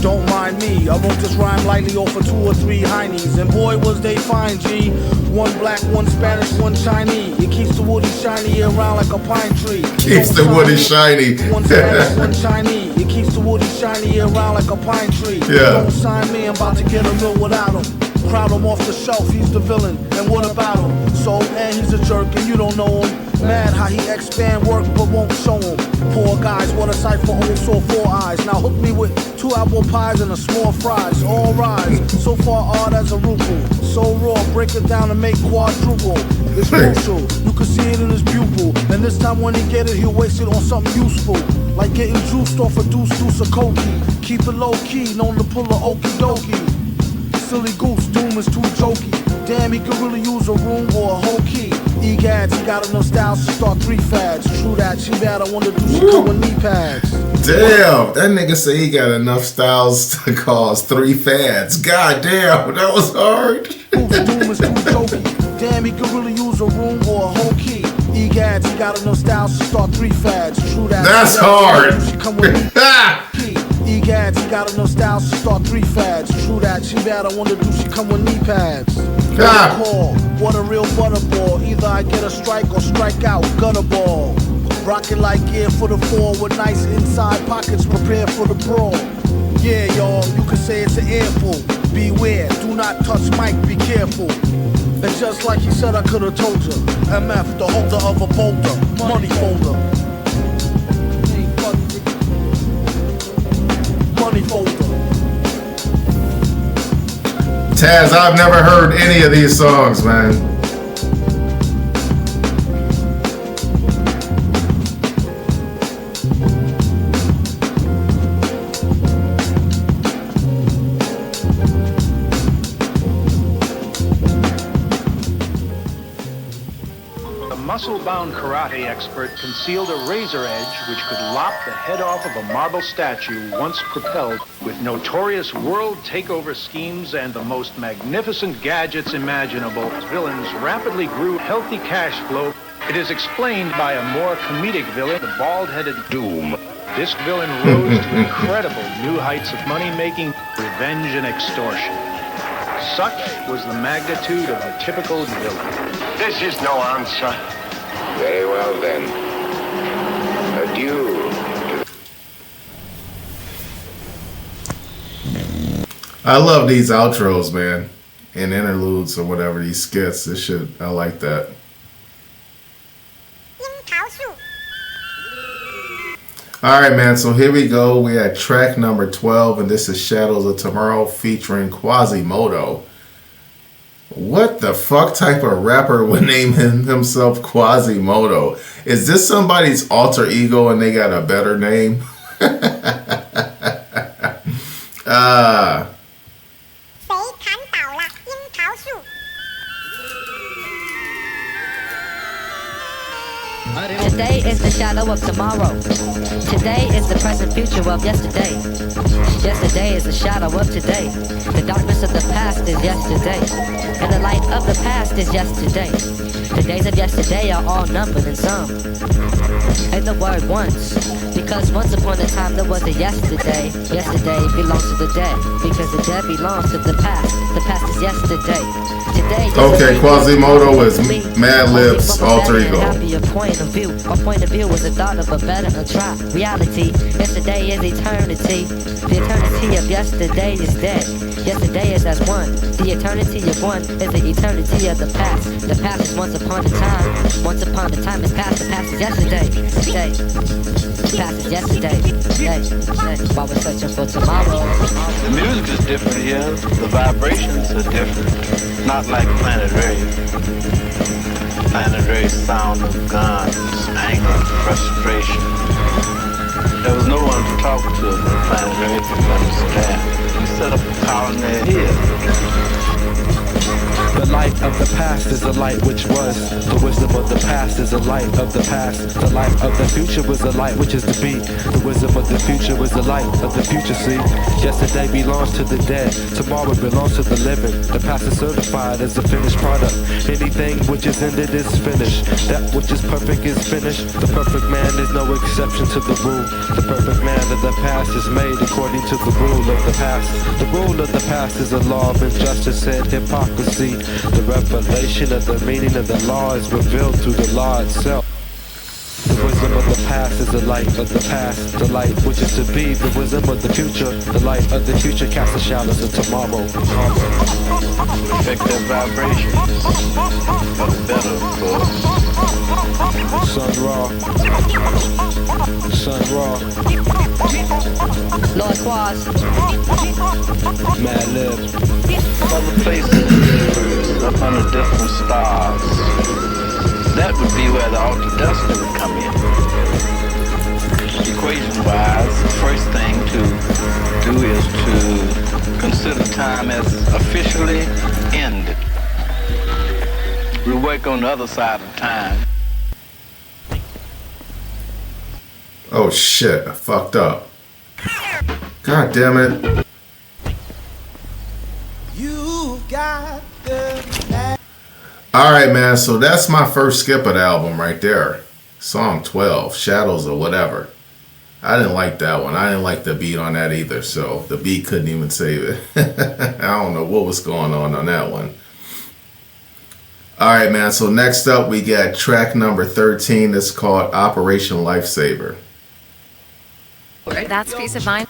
Don't mind me, I wrote this rhyme lightly over 2 or 3 heinies. And boy was they fine, G. One black, one Spanish, one Chinese. It keeps the woody shiny around like a pine tree. Keeps the woody shiny. One Spanish, one Chinese. It keeps the woody shiny around like a pine tree. Yeah. Don't sign me, I'm about to get a mill without him. Crowd him off the shelf, he's the villain. And what about him? So, and he's a jerk and you don't know him. Mad how he expand work but won't show him. Poor guys, what a sight for old sore 4 eyes. Now hook me with 2 apple pies and a small fries. All rise, so far odd as a ruple. So raw, break it down and make quadruple. It's crucial, you can see it in his pupil. And this time when he get it, he'll waste it on something useful. Like getting juiced off a deuce of cokie. Keep it low key, known to pull a okie dokie. Silly goose, doom is too jokey. Damn, he could really use a room or a whole key. Egads, he got enough styles to start 3 fads. True that, she bad, I wonder do she come with knee pads. Damn, that nigga say he got enough styles to cause 3 fads. God damn, that was hard. Doom is too jokey. Damn, he could really use a room or a whole key. Egads, he got enough styles to start 3 fads. True that. That's hard. She come with knee Egads, he got enough styles to start 3 fads. True that, she bad, I wonder do she come with knee pads. Call, what a real butterball. Either I get a strike or strike out, gutter ball. Rockin' like gear for the 4 with nice inside pockets prepared for the brawl. Yeah, y'all, you can say it's an airful. Beware, do not touch mic, be careful. And just like he said, I could've told you. MF, the holder of a boulder, money folder. Money folder. Taz, I've never heard any of these songs, man. Muscle-bound karate expert concealed a razor edge which could lop the head off of a marble statue once propelled with notorious world takeover schemes and the most magnificent gadgets imaginable. Villains rapidly grew healthy cash flow. It is explained by a more comedic villain, the bald-headed Doom. This villain rose to incredible new heights of money-making, revenge, and extortion. Such was the magnitude of the typical villain. This is no answer. Very well then. Adieu. I love these outros, man, and interludes or whatever, these skits. This shit, I like that. All right, man, so here we go. We at track number 12, and this is Shadows of Tomorrow featuring Quasimodo. What the fuck type of rapper would name himself Quasimodo? Is this somebody's alter ego and they got a better name? Today is the Shadows shadow of tomorrow. Today is the present future of yesterday. Yesterday is the shadow of today. The darkness of the past is yesterday. And the light of the past is yesterday. The days of yesterday are all numbered and some. And the word once, because once upon a time there was a yesterday. Yesterday belongs to the dead, because the dead belongs to the past. The past is yesterday. Today is Okay, Quasimodo is Madlib's alter ego. Happier point of view. My point of view was the thought of a better try. Reality, yesterday is eternity. The eternity of yesterday is dead. Yesterday is as one. The eternity of one is the eternity of the past. The past is once upon a time. Once upon a time is past. The past is yesterday. Today. The past is yesterday. Today. While we're searching for tomorrow. The music is different here. The vibrations are different. Not like Planet Rave. Planet Rave's sound of guns, anger, frustration. There was no one to talk to in Planet Rave to understand. We set up a colony here. The light of the past is the light which was. The wisdom of the past is the light of the past. The light of the future was the light which is to be. The wisdom of the future was the light of the future, see. Yesterday belongs to the dead. Tomorrow belongs to the living. The past is certified as a finished product. Anything which is ended is finished. That which is perfect is finished. The perfect man is no exception to the rule. The perfect man of the past is made according to the rule of the past. The rule of the past is a law of injustice and hypocrisy. The revelation of the meaning of the law is revealed through the law itself. The wisdom of the past is the light of the past. The light which is to be, the wisdom of the future. The light of the future casts the shadows of tomorrow. Affect their vibrations. For the better, of course. Sun Ra. Sun Ra. Lord Quas. Madlib. Other places in the universe, up under different stars. That would be where the altered destiny would come in. Equation-wise, the first thing to do is to consider time as officially ended. We work on the other side of time. Oh shit, I fucked up. God damn it. Alright, man, so that's my first skip of the album right there. Song 12, Shadows or whatever. I didn't like that one. I didn't like the beat on that either, so the beat couldn't even save it. I don't know what was going on that one. Alright, man, so next up we got track number 13. It's called Operation Lifesaver. That's peace of mind.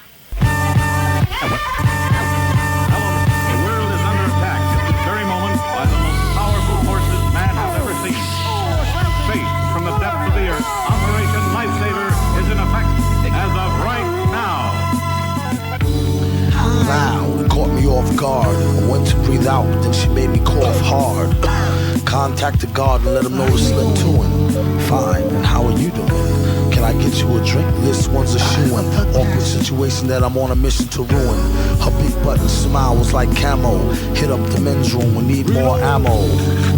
Loud, caught me off guard. I went to breathe out, but then she made me cough hard. Contacted God and let him know to slip to him. Fine, and how are you doing? Can I get you a drink? This one's a shoe-in. Awkward situation that I'm on a mission to ruin. Her big button smile was like camo. Hit up the men's room, we need more ammo.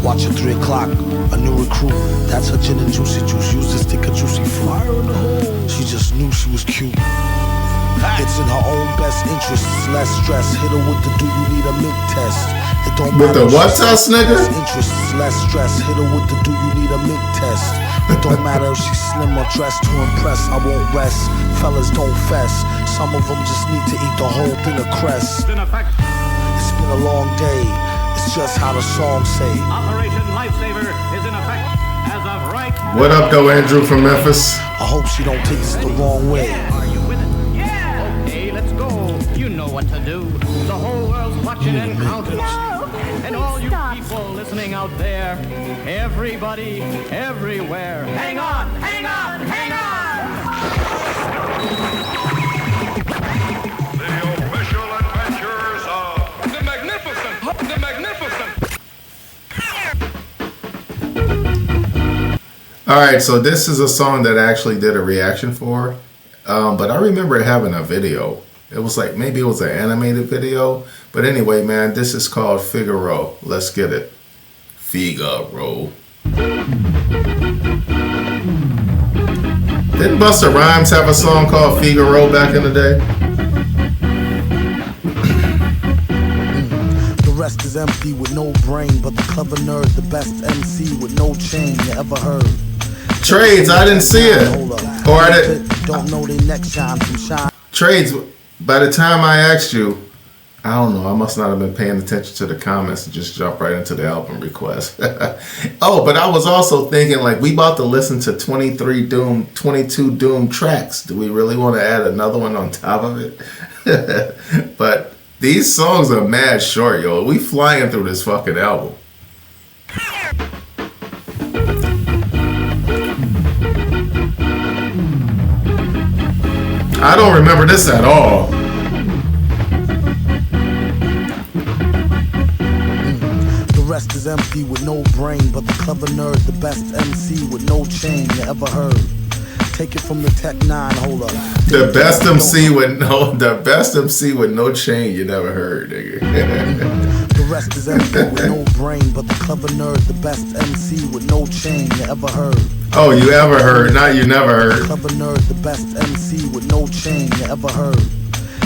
Watch at 3 o'clock, a new recruit. That's her gin and juicy juice. Use this thick of juicy fruit. She just knew she was cute. It's in her own best interest, less stress. Hit her with the do you need a milk test. It don't with matter the what test, nigga? Interest, less stress. Hit her with the do you need a milk test. It don't matter if she's slim or dressed to impress. I won't rest. Fellas don't fess. Some of them just need to eat the whole thing of cress. It's been a long day. It's just how the song say. Operation Lifesaver is in effect as of right. What up, though, Andrew from Memphis? I hope she don't take this the wrong way. You know what to do. The whole world's watching and counting. And all you people listening out there, everybody, everywhere. Hang on, hang on, hang on! The official adventures of the Magnificent. Alright, so this is a song that I actually did a reaction for. But I remember having a video. It was like, maybe it was an animated video. But anyway, man, this is called Figaro. Let's get it. Figaro. Didn't Busta Rhymes have a song called Figaro back in the day? The rest is empty with no brain, but the clever nerd, the best MC with no chain you ever heard. Trades, I didn't see it. Or I didn't. Don't know they next shine from shine. Trades, by the time I asked you, I don't know, I must not have been paying attention to the comments and just jump right into the album request. Oh, but I was also thinking, like, we about to listen to 22 Doom tracks. Do we really want to add another one on top of it? But these songs are mad short, yo. We flying through this fucking album. I don't remember this at all. The rest is empty with no brain, but the clever nerd, the best MC with no chain you ever heard. Take it from the Tech 9, hold up. The best MC with no chain you never heard, nigga. The rest is empty with no brain, but the clever nerd, the best MC with no chain you ever heard. Oh, you ever heard, not you never heard. The clever nerd, the best MC with no chain you ever heard.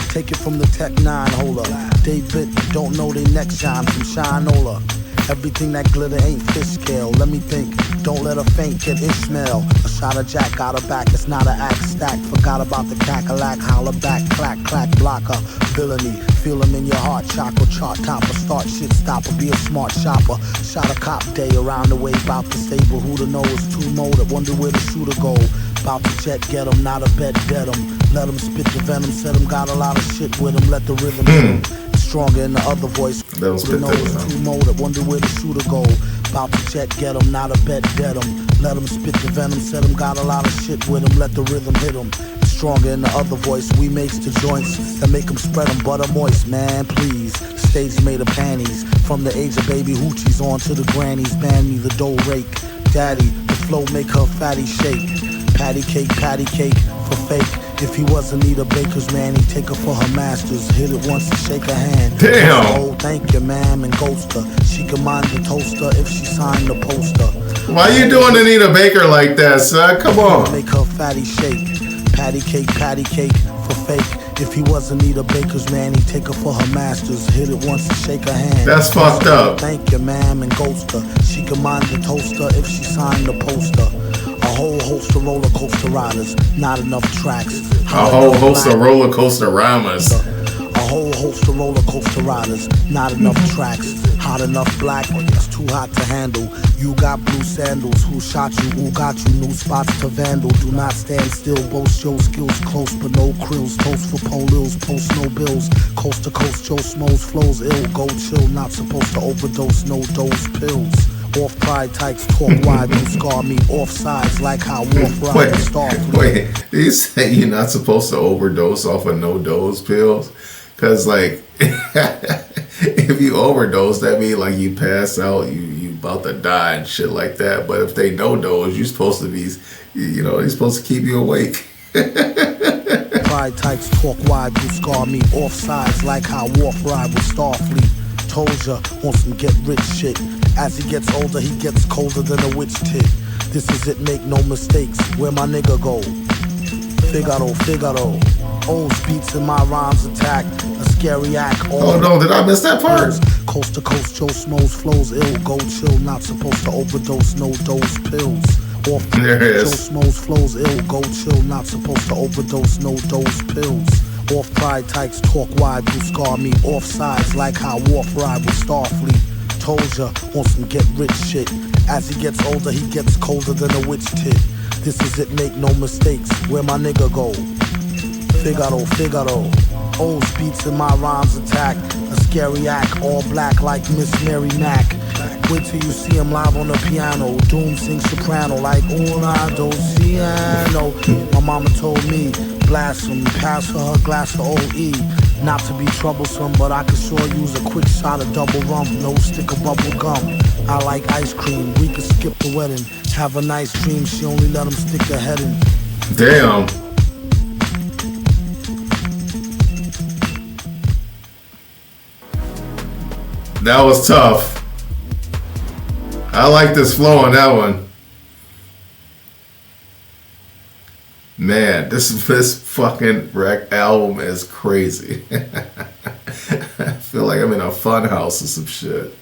Take it from the Tech 9, hold up. David, don't know they next shine from Shinola. Everything that glitter ain't fish scale. Let me think, don't let a faint kid Ishmael. A shot of Jack got her back, it's not an act stack. Forgot about the cackalack, holler back, clack, clack, blocker. Villainy, feel him in your heart, chakra, chart topper. Start shit stopper, be a smart shopper. Shot a cop day around the way, bout to stable. Who to know is too molded, wonder where the shooter go. Bout to jet, get him, not a bet, dead him. Let him spit the venom, said him, got a lot of shit with him, let the rhythm hit him. Stronger in the other voice. Who to know is too molded, wonder where the shooter go. Bout to jet, get him, not a bet, dead him. Let him spit the venom, said him, got a lot of shit with him, let the rhythm hit him. Stronger in the other voice, we makes the joints that make him spread them butter moist, man, please. Stage made of panties, from the age of baby hoochies on to the grannies. Man me the dough rake, daddy, the flow make her fatty shake. Patty cake for fake. If he wasn't Nita Baker's man, he'd take her for her masters. Hit it once and shake her hand. Damn. Oh, thank you, ma'am, and ghost her. She can mind the toaster if she signed the poster. Why you doing Anita Baker like that, son? Come on. Make her fatty shake. Patty cake for fake. If he wasn't Nita Baker's man, he'd take her for her masters. Hit it once and shake her hand. That's fucked up. Thank you, ma'am, and ghost her. She can mind the toaster if she signed the poster. A whole host of roller coaster riders, not enough tracks. A whole host of roller coaster rhymes. A whole host of roller coaster riders, not enough tracks. Hot enough black, it's too hot to handle. You got blue sandals, who shot you, who got you, new spots to vandal. Do not stand still, boast your skills close, but no krills. Toast for polils, post no bills. Coast to coast, Joe Smoes flows ill. Go chill, not supposed to overdose, no dose pills. Off pride types, talk wide, don't scar me. Off sides, like how Wolf ride and star. Wait, you say you're not supposed to overdose off of no-dose pills? Because, like, if you overdose, that means, like, you pass out, you about to die and shit like that. But if they no-dose, you're supposed to be, you know, they're supposed to keep you awake. Pride types, talk wide, don't scar me. Off sides, like how Wolf ride with Starfleet. Told ya, on some get rich shit. As he gets older, he gets colder than a witch tit. This is it, make no mistakes. Where my nigga go? Figaro. O's beats in my rhymes attack. A scary act. Oh no, did I miss that part? Coast to coast, Joe Smoes flows ill. Go chill, not supposed to overdose, no dose pills. Off there it is. Joe Smoes flows ill. Go chill, not supposed to overdose, no dose pills. Off pride types, talk wide, do scar me. Off sides, like how Wolf ride with Starfleet. Told ya, on some get rich shit. As he gets older, he gets colder than a witch tit. This is it, make no mistakes. Where my nigga go? Figaro. O's beats in my rhymes attack. A scary act, all black like Miss Mary Mack. Wait till you see him live on the piano. Doom sings soprano like una dociano. My mama told me, blast him, pass for her glass of OE. Not to be troublesome, but I could sure use a quick shot of double rum. No stick of bubble gum. I like ice cream, we could skip the wedding. Have a nice dream, she only let him stick her head in. Damn. That was tough. I like this flow on that one. Man, this fucking rec album is crazy. I feel like I'm in a fun house or some shit.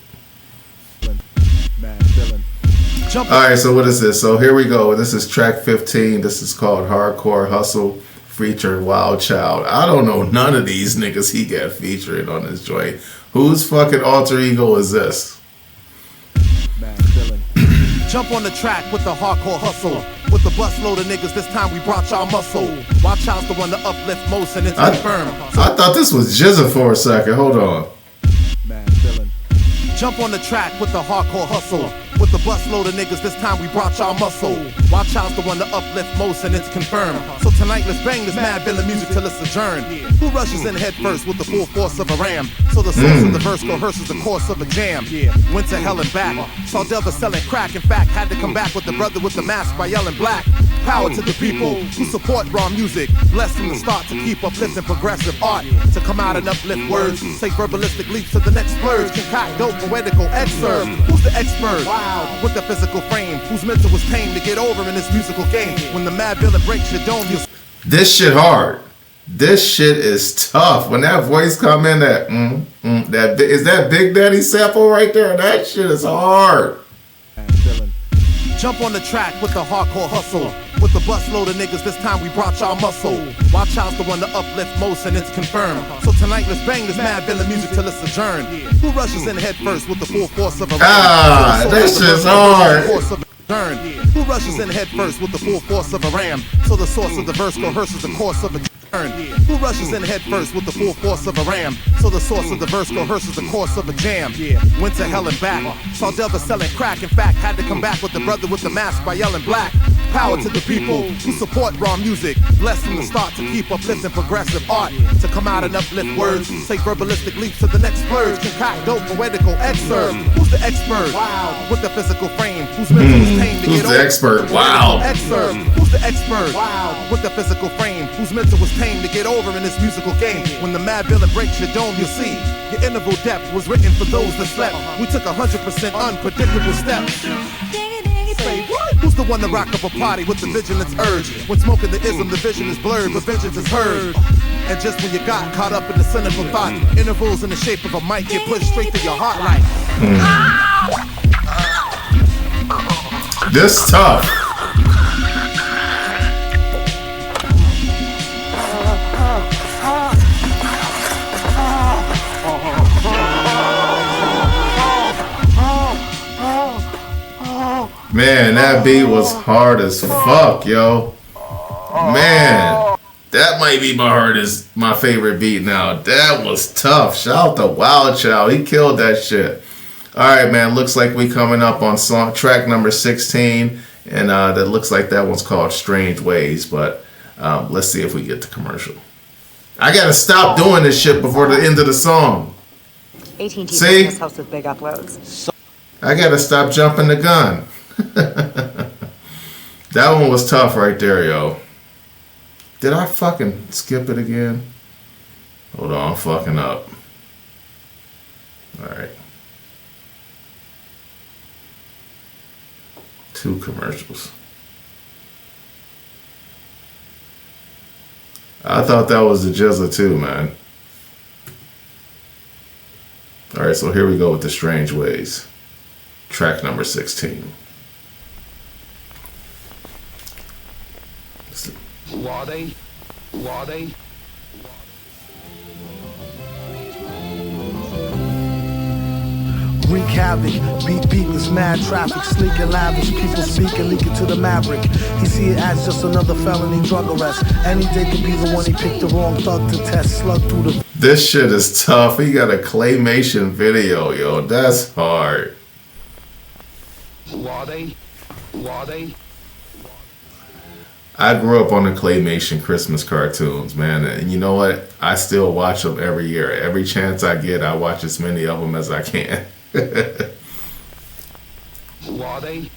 Alright, so what is this? So here we go. This is track 15. This is called Hardcore Hustle featuring Wild Child. I don't know none of these niggas he got featuring on this joint. Whose fucking alter ego is this? Jump on the track with the hardcore hustle. With the bus load of niggas, this time we brought y'all muscle. Wild Child's the one to uplift most and it's confirmed. I thought this was Jizza for a second. Hold on. Jump on the track with the hardcore hustle. With the bus load of niggas, this time we brought y'all muscle. Wild Child's the one to uplift most and it's confirmed. So tonight let's bang this Madvillain music till it's adjourned. Who rushes in head first with the full force of a ram? So the source of the verse coerces the course of a jam. Went to hell and back. Saw Delva selling crack. In fact, had to come back with the brother with the mask by yelling black. Power to the people who support raw music. Blessed from the start to keep uplifting progressive art. To come out and uplift words. Take verbalistic leaps to the next splurge. Concoct dope poetical excerpt. Who's the expert? Wow. With the physical frame. Whose mental was tame to get over in this musical game. When the Madvillain breaks your dome, you. This shit hard. This shit is tough. When that voice come in, that is that Big Daddy sample right there. That shit is hard. Jump on the track with the hardcore hustle. With the bus load of niggas, this time we brought y'all muscle. Wild Child's the one to uplift most and it's confirmed. So tonight let's bang this Madvillain music till it's adjourned. Who rushes in head first with the full force of a ram? This shit's hard. Who rushes in head first with the full force of a ram? So the source of the verse coerces the course of a who rushes in head first with the full force of a ram? So the source of the verse coerces the course of a jam. Went to hell and back. Saw Delva selling crack. In fact, had to come back with the brother with the mask by yelling black. Power to the people who support raw music. Blessed from the start to keep uplifting progressive art. To come out and uplift words. Take verbalistic leaps to the next splurge. Concoct dope poetical excerpt. Who's the expert? Wow. With the physical frame. Whose mental is tame to Who's get the expert? Wow. Excerpt. Who's the expert? Wow. With the physical frame. Whose mental was tame to get over in this musical game. When the Madvillain breaks your dome, you'll see your interval depth was written for those that slept. We took 100% unpredictable steps. Say what? Who's the one to rock up a party with the vigilance urge? When smoking the ism, the vision is blurred, but vengeance is heard. And just when you got caught up in the cynical thought, intervals in the shape of a mic get pushed straight to your heart like. This tough. Man, that beat was hard as fuck, yo. Man, that might be my favorite beat now. That was tough. Shout out to Wild Child. He killed that shit. Alright, man. Looks like we coming up on track number 16. And that looks like that one's called Strange Ways. But let's see if we get the commercial. I gotta stop doing this shit before the end of the song. AT&T See? Business helps with big uploads. I gotta stop jumping the gun. That one was tough right there, yo. Did I fucking skip it again? Hold on, I'm fucking up. Alright. 2 commercials. I thought that was the Jizza too, man. Alright, so here we go with the Strange Ways. Track number 16. Wade. Wreak havoc, beatless, mad traffic, sleek and lavish, people speak and leak it to the maverick. He see it as just another felony drug arrest. Any day could be the one he picked the wrong thug to test, slug through the. This shit is tough. He got a claymation video, yo. That's hard. Wade. I grew up on the claymation Christmas cartoons, man, and you know what? I still watch them every year. Every chance I get, I watch as many of them as I can. Wade.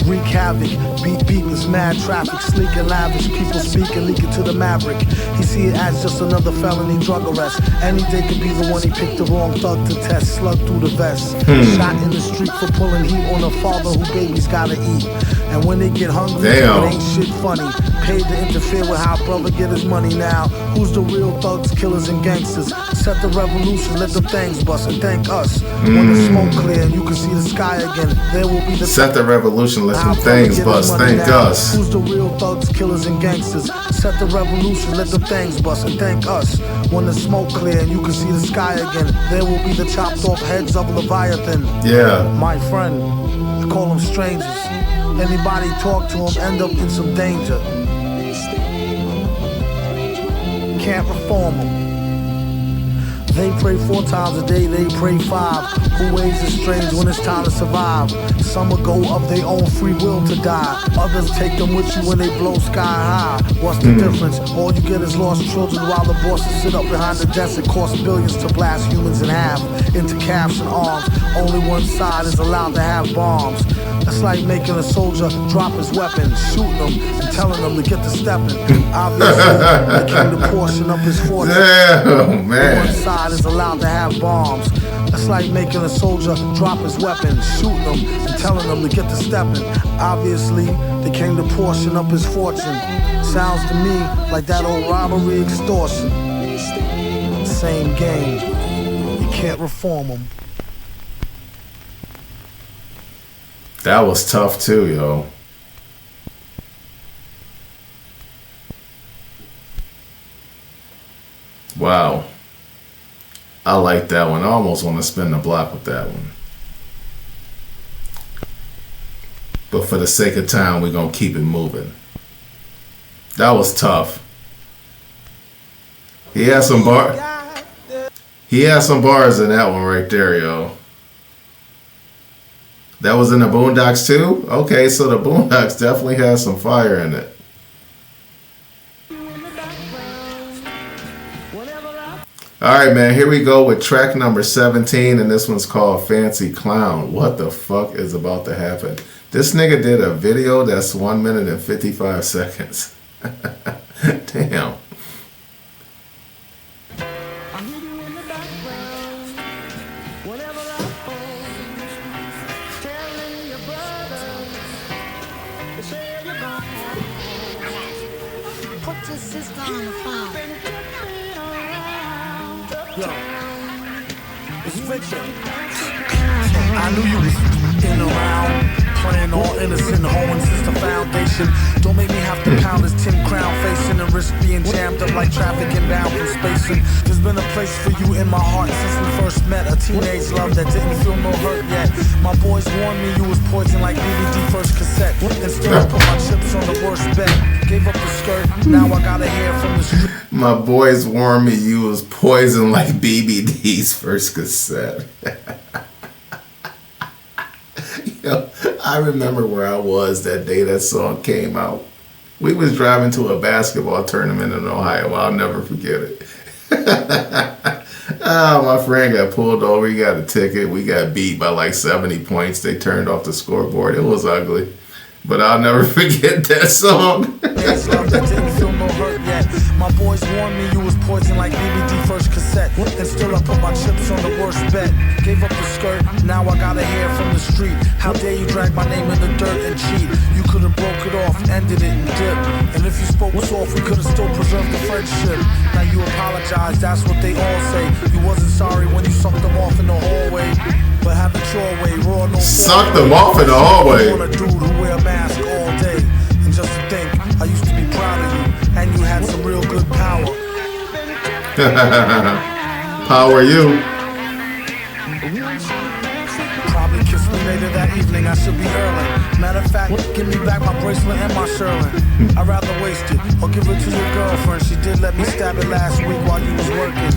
wreak havoc. Beat beatless, mad traffic, sleek and lavish. People speak and leak it to the maverick. He see it as just another felony drug arrest. Any day could be the one he picked the wrong thug to test. Slug through the vest. Shot in the street for pulling heat on a father who babies gotta eat. And when they get hungry, it ain't shit funny. Paid to interfere with how brother get his money now. Who's the real thugs, killers, and gangsters? Set the revolution, let them things bust, and thank us. When the smoke clear and you can see the sky again, there will be the... Set the revolution, let them things bust, thank us. Who's the real thugs, killers, and gangsters? Set the revolution, let them things bust, and thank us. When the smoke clear and you can see the sky again, there will be the chopped off heads of Leviathan. Yeah. My friend, I call them strangers. Anybody talk to them end up in some danger. Can't reform them. They pray 4 times a day, they pray 5. Who ways is strange when it's time to survive? Some will go of their own free will to die. Others take them with you when they blow sky high. What's the difference? All you get is lost children while the bosses sit up behind the desk. It costs billions to blast humans in half into calves and arms. Only one side is allowed to have bombs. That's like making a soldier drop his weapon, shooting him and telling him to get to stepping. Obviously, they came to portion up his fortune. Damn, man. One side is allowed to have bombs. That's like making a soldier drop his weapon, shooting him and telling him to get to stepping. Obviously, they came to portion up his fortune. Sounds to me like that old robbery extortion. Same game. You can't reform them. That was tough too, yo. Wow. I like that one. I almost want to spin the block with that one. But for the sake of time, we're going to keep it moving. That was tough. He had some bars in that one right there, yo. That was in the Boondocks too? Okay, so the Boondocks definitely has some fire in it. Alright, man, here we go with track number 17, and this one's called Fancy Clown. What the fuck is about to happen? This nigga did a video that's 1 minute and 55 seconds. Damn. I knew you was in around, playing all innocent, hoeing since the foundation. Don't make me have to pound this 10 crown facing and risk being jammed up like traffic inbound from spacing. There's been a place for you in my heart since we first met. A teenage love that didn't feel no hurt yet. My boys warned me you was poison like BBD first cassette. And still I put my chips on the worst bet. Gave up the skirt, now I gotta hear from the street. My boys warned me you was poison like BBD's first cassette. Yo, I remember where I was that day that song came out. We was driving to a basketball tournament in Ohio. I'll never forget it. My friend got pulled over. He got a ticket. We got beat by like 70 points. They turned off the scoreboard. It was ugly. But I'll never forget that song. My boys warned me you was poison like BBD first cassette. And still I put my chips on the worst bet. Gave up the skirt, now I gotta hear from the street. How dare you drag my name in the dirt and cheat? You could've broke it off, ended it and dipped. And if you spoke soft, we could've still preserved the friendship. Now you apologize, that's what they all say. You wasn't sorry when you sucked them off in the hallway. But have it your way, raw no. Sucked them off in the hallway. On a dude who wear a mask all day. And just to think, I used to be proud of you. And you had some real good power. Power you. Probably kiss me later that evening, I should be early. Matter of fact, give me back my bracelet and my Sherlin. I'd rather waste it or give it to your girlfriend. She did let me stab it last week while you was working.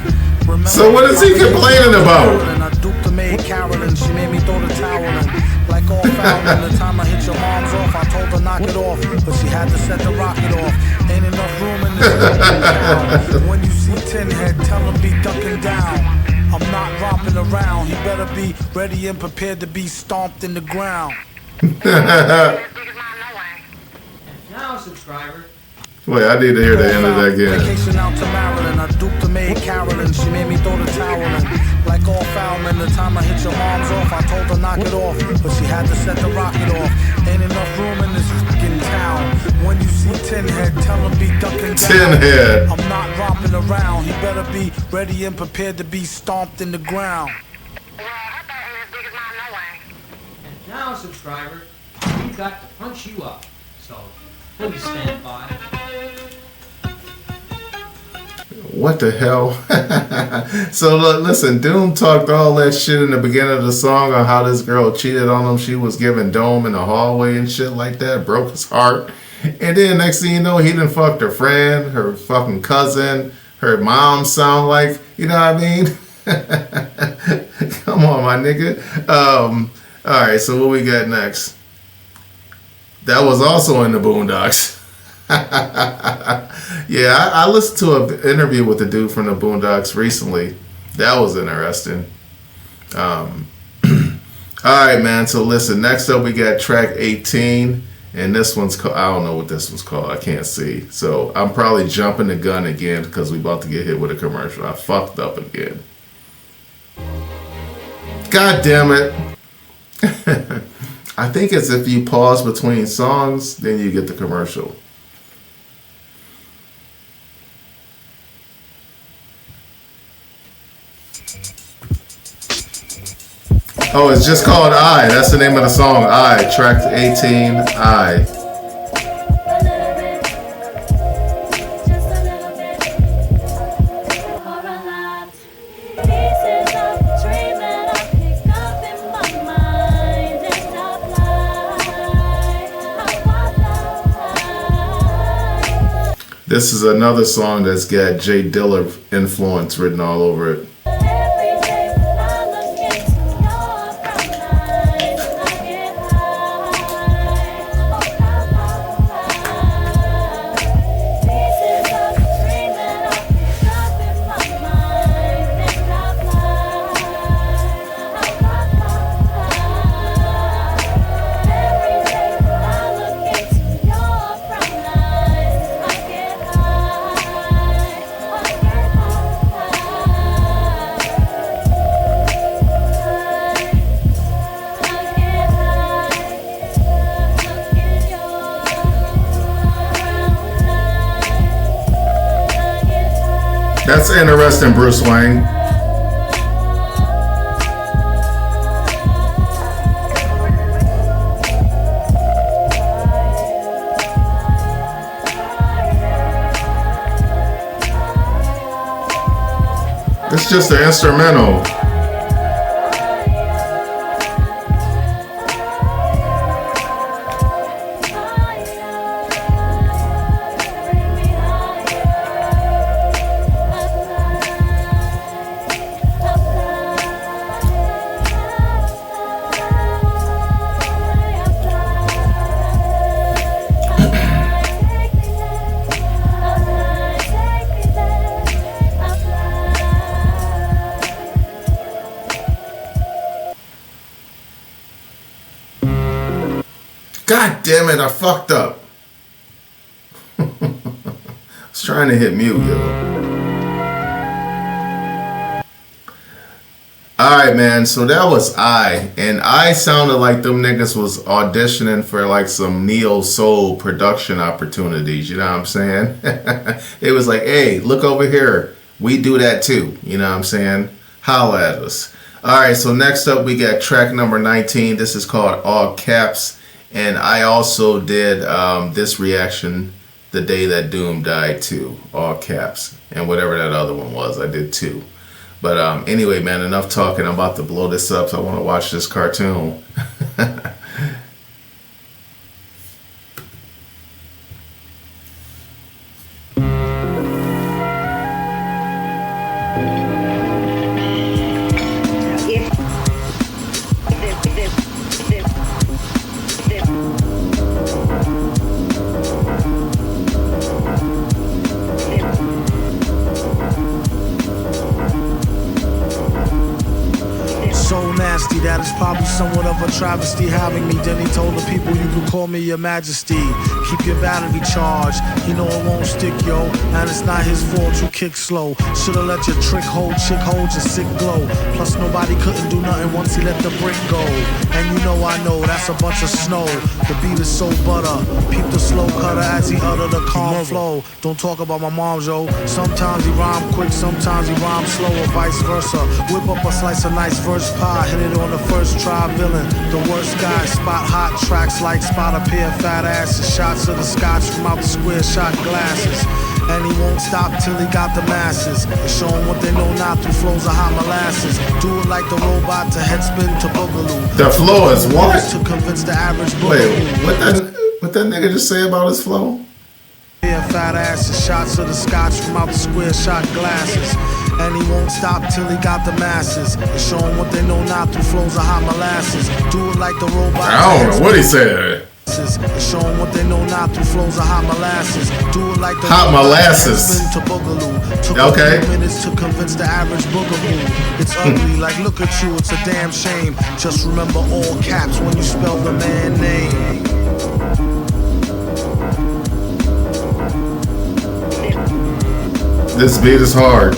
Remember, so what is he complaining about? I duped the maid Carolyn, she made me throw the towel in. Like all foul, the time I hit your mom's off, I told her knock it off, but she had to set the rocket off. Ain't enough room in this town. When you see Tin Head, tell him be ducking down. I'm not romping around, he better be ready and prepared to be stomped in the ground. Wait, I need to hear the end of that again. Vacation out to Maryland, I duped the maid Carolyn. She made me throw the towel in. Like all foulmen, the time I hit your mom's off, I told her knock it off, but she had to set the rocket off. Ain't enough room in this fucking town. When you see Tin Head, tell him be ducking down. Tin Head. I'm not romping around. He better be ready and prepared to be stomped in the ground. And now, subscriber, we've got to punch you up. So please stand by. What the hell? So look, listen, Doom talked all that shit in the beginning of the song on how this girl cheated on him. She was giving Dome in the hallway and shit like that, broke his heart. And then next thing you know, he done fucked her friend, her fucking cousin, her mom sound like, you know what I mean? Come on, my nigga. Alright, so what we got next? That was also in the Boondocks. Yeah, I listened to an interview with the dude from the Boondocks recently. That was interesting. Alright, man, so listen, next up we got track 18. And this one's called, I don't know what this one's called. I can't see. So I'm probably jumping the gun again because we about to get hit with a commercial. I fucked up again. God damn it. I think it's if you pause between songs, then you get the commercial. Oh, it's just called I. That's the name of the song. I. Track 18, I. This is another song that's got Jay Dilla influence written all over it. That's interesting, Bruce Wayne. It's just an instrumental. God damn it, I fucked up. I was trying to hit mute, yo. Alright, man, so that was I. And I sounded like them niggas was auditioning for like some neo soul production opportunities, you know what I'm saying? It was like, hey, look over here. We do that too, you know what I'm saying? Holla at us. Alright, so next up we got track number 19. This is called All Caps. And I also did this reaction the day that Doom died too, all caps. And whatever that other one was, I did too. But anyway, man, enough talking. I'm about to blow this up, so I want to watch this cartoon. That is probably somewhat of a travesty having me. Then he told the people, you can call me your majesty. keep your battery charged. You know it won't stick, yo, and it's not his fault you kick slow. Should've let your chick hold your sick glow. Plus nobody couldn't do nothing once he let the brick go. And you know I know that's a bunch of snow. The beat is so butter. Peep the slow cutter as he utter the calm flow. Don't talk about my mom, yo. Sometimes he rhyme quick, sometimes he rhyme slow, or vice versa. Whip up a slice of nice verse pie, hit it on the first try. Villain, the worst guy. Spot hot tracks like spot a pair of fat asses. Shots of the scotch from out the square shot glasses. And he won't stop till he got the masses. And show them what they know now through flows of hot molasses. Do it like the robot to headspin to boogaloo. The flow is what? To convince the average Wait, what that nigga just say about his flow? Yeah, fat asses, shots of the scotch from out the square shot glasses. And he won't stop till he got the masses. And show them what they know now through flows of hot molasses. Do it like the robot. I don't know what he said. And show them what they know now through flows of hot molasses. Do it like the hot molasses. To boogaloo. Took okay. a few minutes to convince the average boogaloo. It's ugly, like look at you, it's a damn shame. Just remember all caps when you spell the man name. This beat is hard.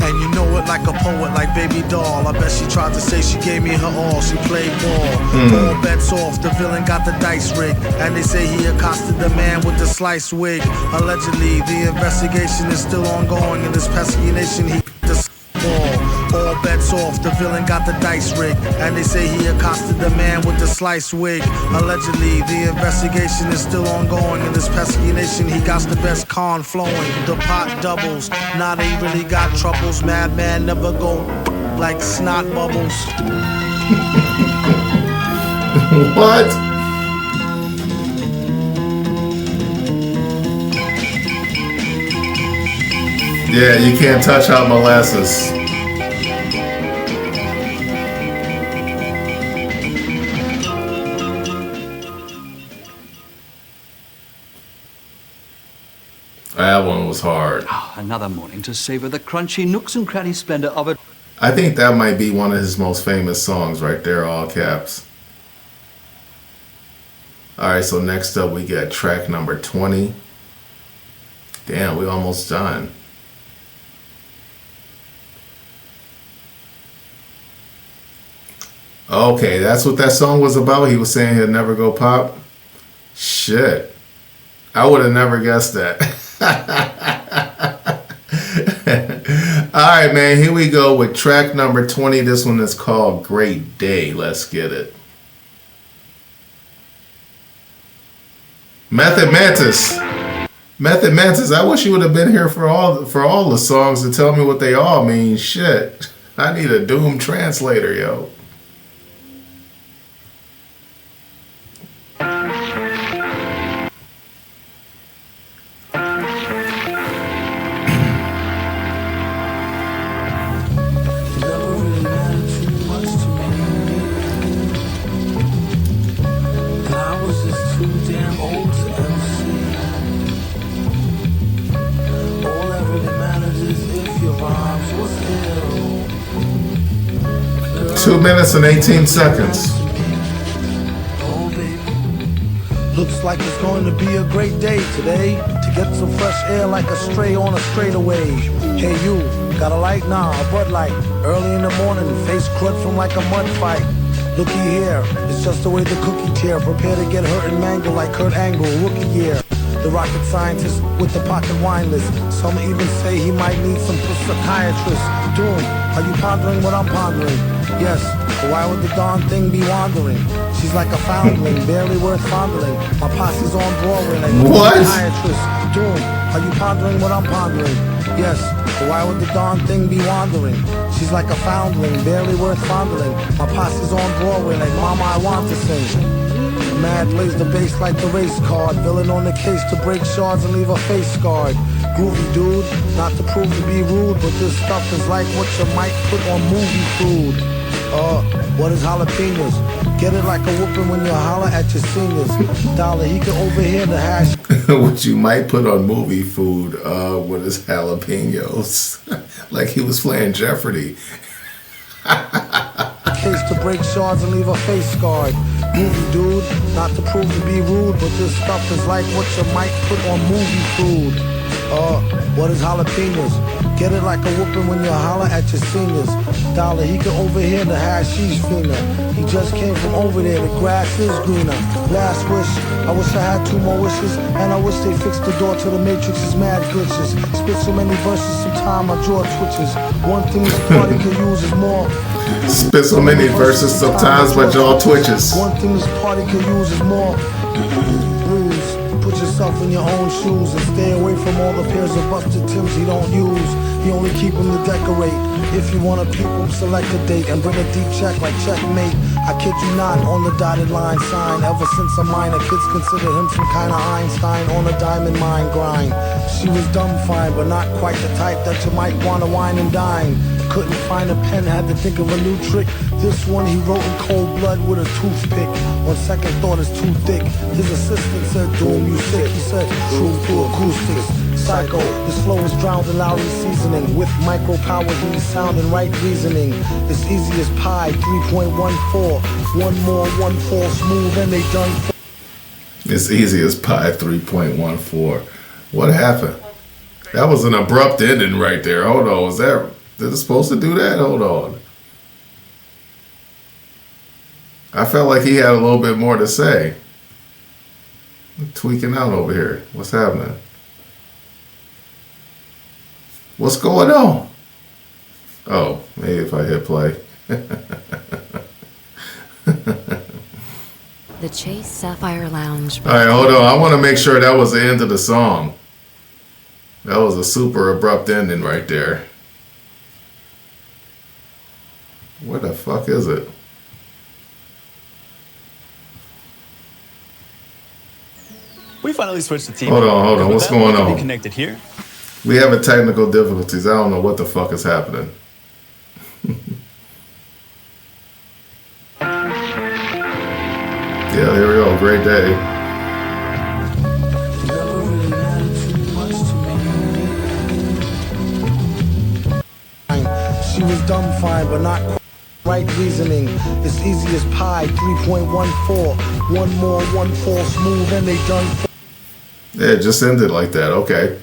And you know it like a poet, like baby doll. I bet she tried to say she gave me her all. She played ball. All bets off, the villain got the dice rigged. And they say he accosted the man with the sliced wig. Allegedly, the investigation is still ongoing. In this pesky nation, he the ball. All bets off, the villain got the dice rigged. And they say he accosted the man with the sliced wig. Allegedly, the investigation is still ongoing. In this pesky nation, he got the best con flowing. The pot doubles, now they really got troubles. Madman never go like snot bubbles. What? Yeah, you can't touch hot molasses. That one was hard. Oh, another morning to savor the crunchy nooks and cranny splendor of it. I think that might be one of his most famous songs right there, all caps. Alright, so next up we got track number 20. Damn, we almost done. Okay, that's what that song was about. He was saying he'd never go pop. Shit. I would have never guessed that. Alright, man, here we go with track number 20. This one is called Great Day. Let's get it. Method Mantis. Method Mantis, I wish you would have been here for all the songs to tell me what they all mean. Shit. I need a Doom translator, yo. Girl, 2 minutes and 18 seconds. Looks like it's going to be a great day today. To get some fresh air like a stray on a straightaway. Hey you, got a light? Nah, a Bud Light. Early in the morning, face crud from like a mud fight. Looky here, it's just the way the cookie tear. Prepare to get hurt and mangled like Kurt Angle, rookie year. The rocket scientist with the pocket wine list. Some even say he might need some psychiatrist. Doom, are you pondering what I'm pondering? Yes, but why would the darn thing be wandering? She's like a foundling, barely worth fondling. My posse's on Broadway like what? Psychiatrist. Doom, are you pondering what I'm pondering? Yes, but why would the darn thing be wandering? She's like a foundling, barely worth fondling. My posse's on Broadway like Mama, I want to sing. Mad plays the bass like the race card. Villain on the case to break shards and leave a face scarred. Groovy dude, not to prove to be rude, but this stuff is like what you might put on movie food. What is jalapenos? Get it like a whooping when you holler at your seniors. Dollar, he can overhear the hash. What you might put on movie food, what is jalapenos? Like he was playing Jeopardy. Case to break shards and leave a face scarred. Movie dude, not to prove to be rude, but this stuff is like what you might put on movie food. What is jalapenos? Get it like a whooping when you holler at your seniors. Dollar, he can overhear the hashish finger. He just came from over there, the grass is greener. Last wish, I wish I had 2 more wishes, and I wish they fixed the door to the Matrix's mad glitches. Spit so many verses, sometime my jaw twitches. One thing this party can use is more. Spit so many verses, sometimes my jaw twitches. One thing this party can use is more. Blues. Put yourself in your own shoes and stay away from all the pairs of busted Timbs he don't use. He only keep them to decorate. If you wanna peep him, select a date and bring a deep check like checkmate. I kid you not, on the dotted line sign. Ever since a minor, kids consider him some kind of Einstein on a diamond mine grind. She was dumb fine, but not quite the type that you might wanna wine and dine. Couldn't find a pen, had to think of a new trick. This one he wrote in cold blood with a toothpick. On second thought, it's too thick. His assistant said, "Doom, you sick." He said, "True through acoustics." Psycho, his flow is drowned in Lowry seasoning. With micro power, he's sound and right reasoning. It's easy as pie, 3.14. One more, 1 fall smooth, and they done. It's easy as pie, 3.14. What happened? That was an abrupt ending right there. Hold on, was that? Is it supposed to do that? Hold on. I felt like he had a little bit more to say. I'm tweaking out over here. What's happening? What's going on? Oh, maybe if I hit play. The Chase Sapphire Lounge. All right, hold on. I want to make sure that was the end of the song. That was a super abrupt ending right there. Where the fuck is it? We finally switched to TV. Hold on. What's going on? Be connected here. We have a technical difficulties. I don't know what the fuck is happening. Yeah, here we go. Great day. She was dumb fine, but not quite right reasoning. It's easy as pie, 3.14. One more, 1 fall smooth, and they done. Yeah, it just ended like that. Okay.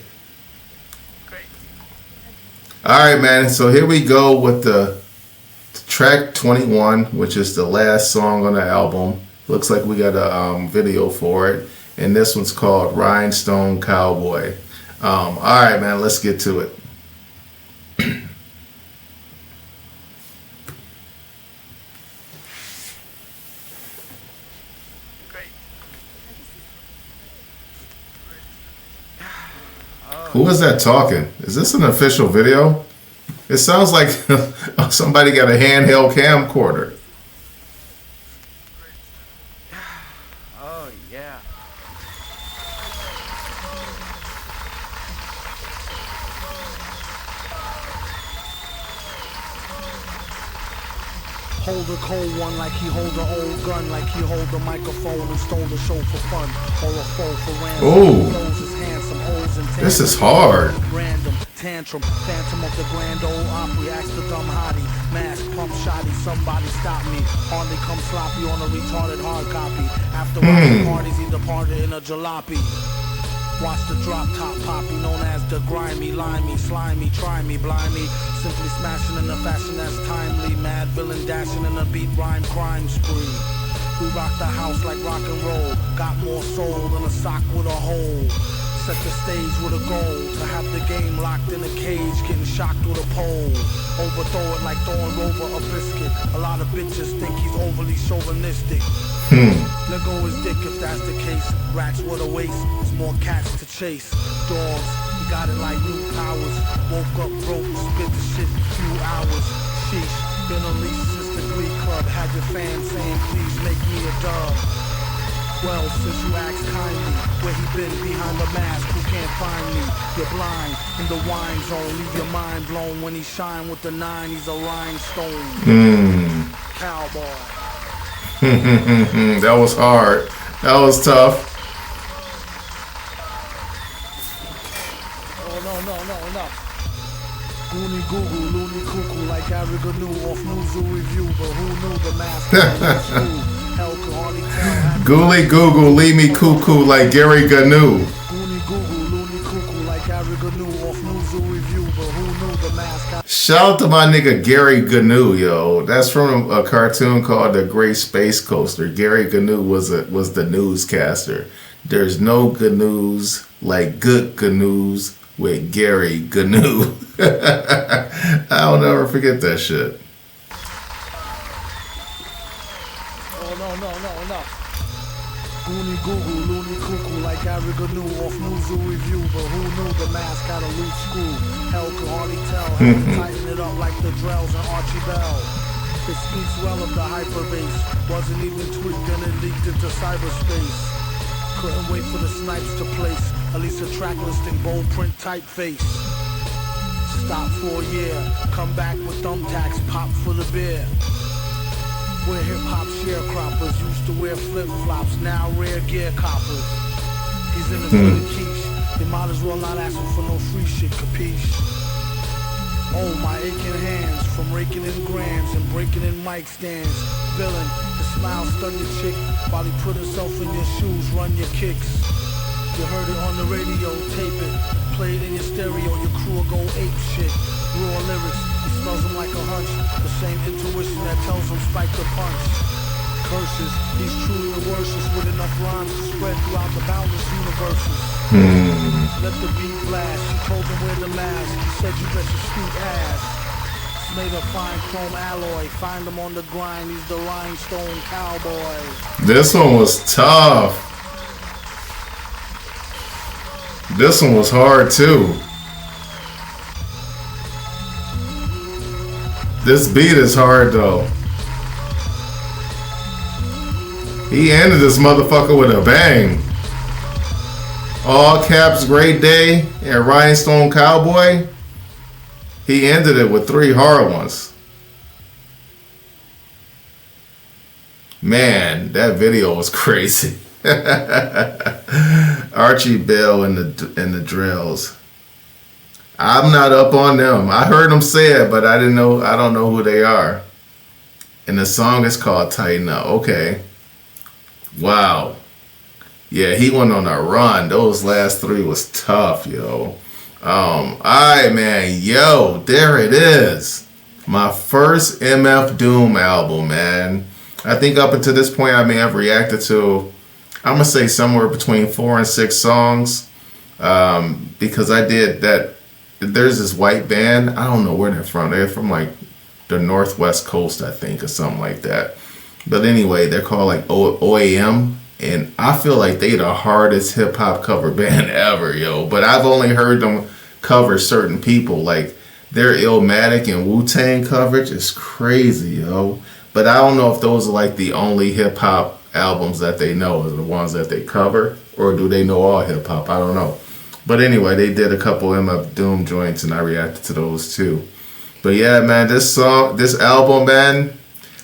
All right, man. So here we go with the track 21, which is the last song on the album. Looks like we got a video for it. And this one's called Rhinestone Cowboy. All right, man. Let's get to it. Who is that talking? Is this an official video? It sounds like somebody got a handheld camcorder. Oh, yeah. Hold a cold one like he hold an old gun, like he hold a microphone and stole the show for fun. Or a foe for ransom. Ooh. Blows his handsome holes and This is hard. Random tantrum, phantom of the grand old opry. Ask the dumb hottie, mask, pump shotty. Somebody stop me. Hardly come sloppy on a retarded hard copy. After watching parties, he departed in a jalopy. Watch the drop top poppy, known as the grimy, limey, slimy, try me, blind me. Simply smashing in a fashion that's timely. Mad villain dashing in a beat rhyme crime spree. We rock the house like rock and roll. Got more soul than a sock with a hole. Set the stage with a goal to have the game locked in a cage, getting shocked with a pole. Overthrow it like throwing over a biscuit. A lot of bitches think he's overly chauvinistic. Let go his dick if that's the case. Rats with a waist, there's more cats to chase. Dogs, he got it like new powers. Woke up broke, spit the shit few hours. Sheesh, been unleashed since the Glee Club. Had your fans saying please make me a dub. Well, since you asked kindly, where he been behind the mask, who can't find me? You're blind, in the wine zone, leave your mind blown. When he shine with the 9, he's a rhinestone cowboy. That was hard. That was tough. Oh, no. Goony Google, loony cuckoo, like Ariga knew off Newsoo Review, but who knew the mask was true? Hell could hardly Gooly Google, leave me cuckoo like Gary Gnu. Goonie Google, loony cuckoo like Gary Gnu off Muzo Review, but who knew the mascot? Shout out to my nigga Gary Gnu, yo. That's from a cartoon called The Great Space Coaster. Gary Gnu was the newscaster. There's no Gnus like good Gnus with Gary Gnu. I'll never forget that shit. Goonie Google, loony cuckoo like Gary Gnu off Muzo Review, but who knew the mask got a loose screw? Hell could hardly tell, had to tighten it up like the Drells and Archie Bell. It speaks well of the hyperbase, wasn't even tweaked and it leaked into cyberspace. Couldn't wait for the snipes to place, at least a track listing, bold print typeface. Stop for a year, come back with thumbtacks, pop for the beer. We're hip-hop sharecroppers, used to wear flip-flops, now rare gear coppers. He's in the good quiche, they might as well not ask him for no free shit, capiche? Oh, my aching hands, from raking in grands and breaking in mic stands. Villain, the smile stun your chick, while he put himself in your shoes, run your kicks. You heard it on the radio, tape it, play it in your stereo, your crew will go ape shit. Raw lyrics, he smells them like a hunch, the same intuition that tells him spike the punch. Curses, he's truly the worstest with enough rhymes to spread throughout the boundless universes. Let the beat blast, she told him wear the mask, he said you bet your sweet ass. It's made of fine chrome alloy, find him on the grind, he's the Rhinestone Cowboy. This one was tough. This one was hard too. This beat is hard though. He ended this motherfucker with a bang. All caps, great day, and Rhinestone Cowboy. He ended it with 3 hard ones. Man, that video was crazy. Archie Bell and the Drills. I'm not up on them. I heard them say it, but I don't know who they are. And the song is called Tighten Up. Okay. Wow. Yeah, he went on a run. Those last 3 was tough, yo. Alright, man. Yo, there it is. My first MF Doom album, man. I think up until this point I may have reacted to, I'm gonna say somewhere between 4 and 6 songs. Because I did that. There's this white band. I don't know where they're from. They're from like the Northwest Coast, I think, or something like that. But anyway, they're called like OAM. And I feel like they the hardest hip hop cover band ever, yo. But I've only heard them cover certain people. Like their Illmatic and Wu-Tang coverage is crazy, yo. But I don't know if those are like the only hip hop albums that they know, are the ones that they cover, or do they know all hip hop? I don't know. But anyway, they did a couple MF Doom joints and I reacted to those too. But yeah, man, this album, man,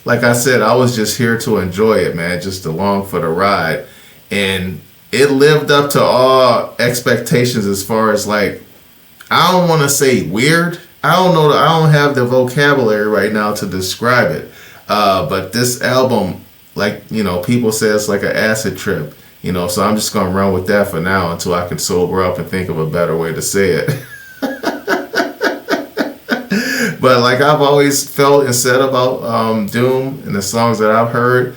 like I said, I was just here to enjoy it, man, just along for the ride. And it lived up to all expectations as far as like, I don't want to say weird. I don't know. I don't have the vocabulary right now to describe it. But this album, like, you know, people say it's like an acid trip. You know, so I'm just going to run with that for now until I can sober up and think of a better way to say it. But like I've always felt and said about Doom and the songs that I've heard,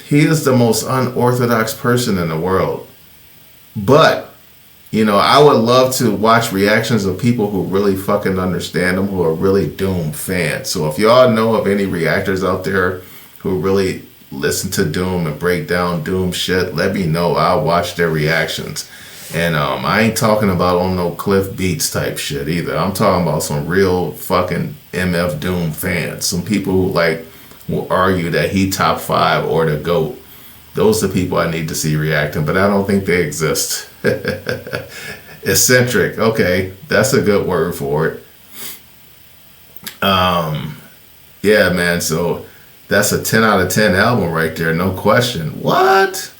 he is the most unorthodox person in the world. But, you know, I would love to watch reactions of people who really fucking understand him, who are really Doom fans. So if y'all know of any reactors out there who really listen to Doom and break down Doom shit, let me know. I'll watch their reactions. And I ain't talking about on no Cliff Beats type shit either. I'm talking about some real fucking MF Doom fans. Some people who like will argue that he top 5 or the GOAT. Those are the people I need to see reacting, but I don't think they exist. Eccentric, okay, that's a good word for it. Yeah, man, so that's a 10 out of 10 album right there, no question. What?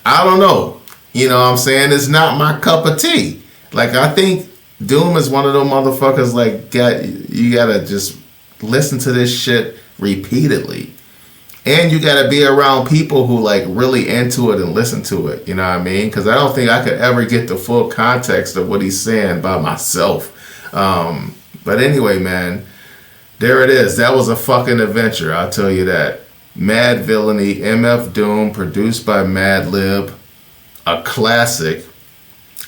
I don't know. You know what I'm saying? It's not my cup of tea. Like, I think Doom is one of those motherfuckers, like, you gotta just listen to this shit repeatedly. And you got to be around people who like really into it and listen to it. You know what I mean? Because I don't think I could ever get the full context of what he's saying by myself. But anyway, man, there it is. That was a fucking adventure. I'll tell you that. Madvillainy, MF Doom, produced by Madlib. A classic.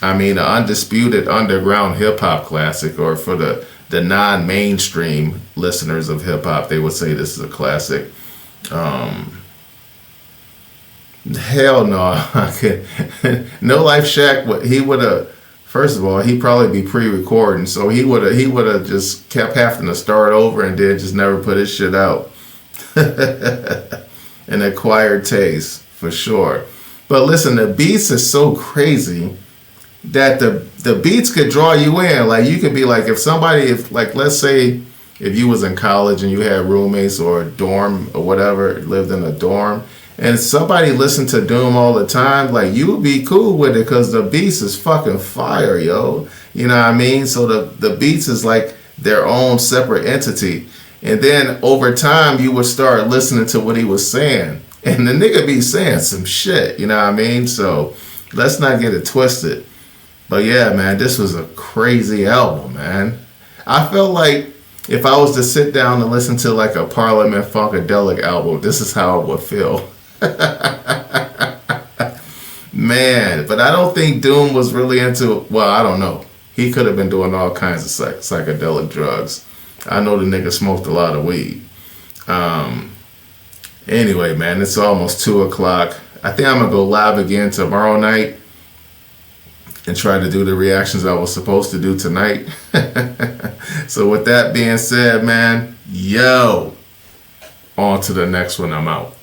I mean, an undisputed underground hip-hop classic, or for the non-mainstream listeners of hip-hop, they would say this is a classic. Hell no. No Life Shack, he would have, first of all, he'd probably be pre-recording, so he would have just kept having to start over and then just never put his shit out. An acquired taste, for sure. But listen, the beats is so crazy that the beats could draw you in. Like, you could be like, if let's say if you was in college and you had roommates or a dorm or whatever, lived in a dorm, and somebody listened to Doom all the time, like, you would be cool with it because the beats is fucking fire, yo. You know what I mean? So the beats is like their own separate entity. And then over time, you would start listening to what he was saying. And the nigga be saying some shit, you know what I mean? So let's not get it twisted. But yeah, man, this was a crazy album, man. I felt like if I was to sit down and listen to like a Parliament Funkadelic album, this is how it would feel. Man, but I don't think Doom was really into, well, I don't know. He could have been doing all kinds of psychedelic drugs. I know the nigga smoked a lot of weed. Anyway, man, it's almost 2 o'clock. I think I'm going to go live again tomorrow night and try to do the reactions I was supposed to do tonight. So with that being said, man, yo, on to the next one. I'm out.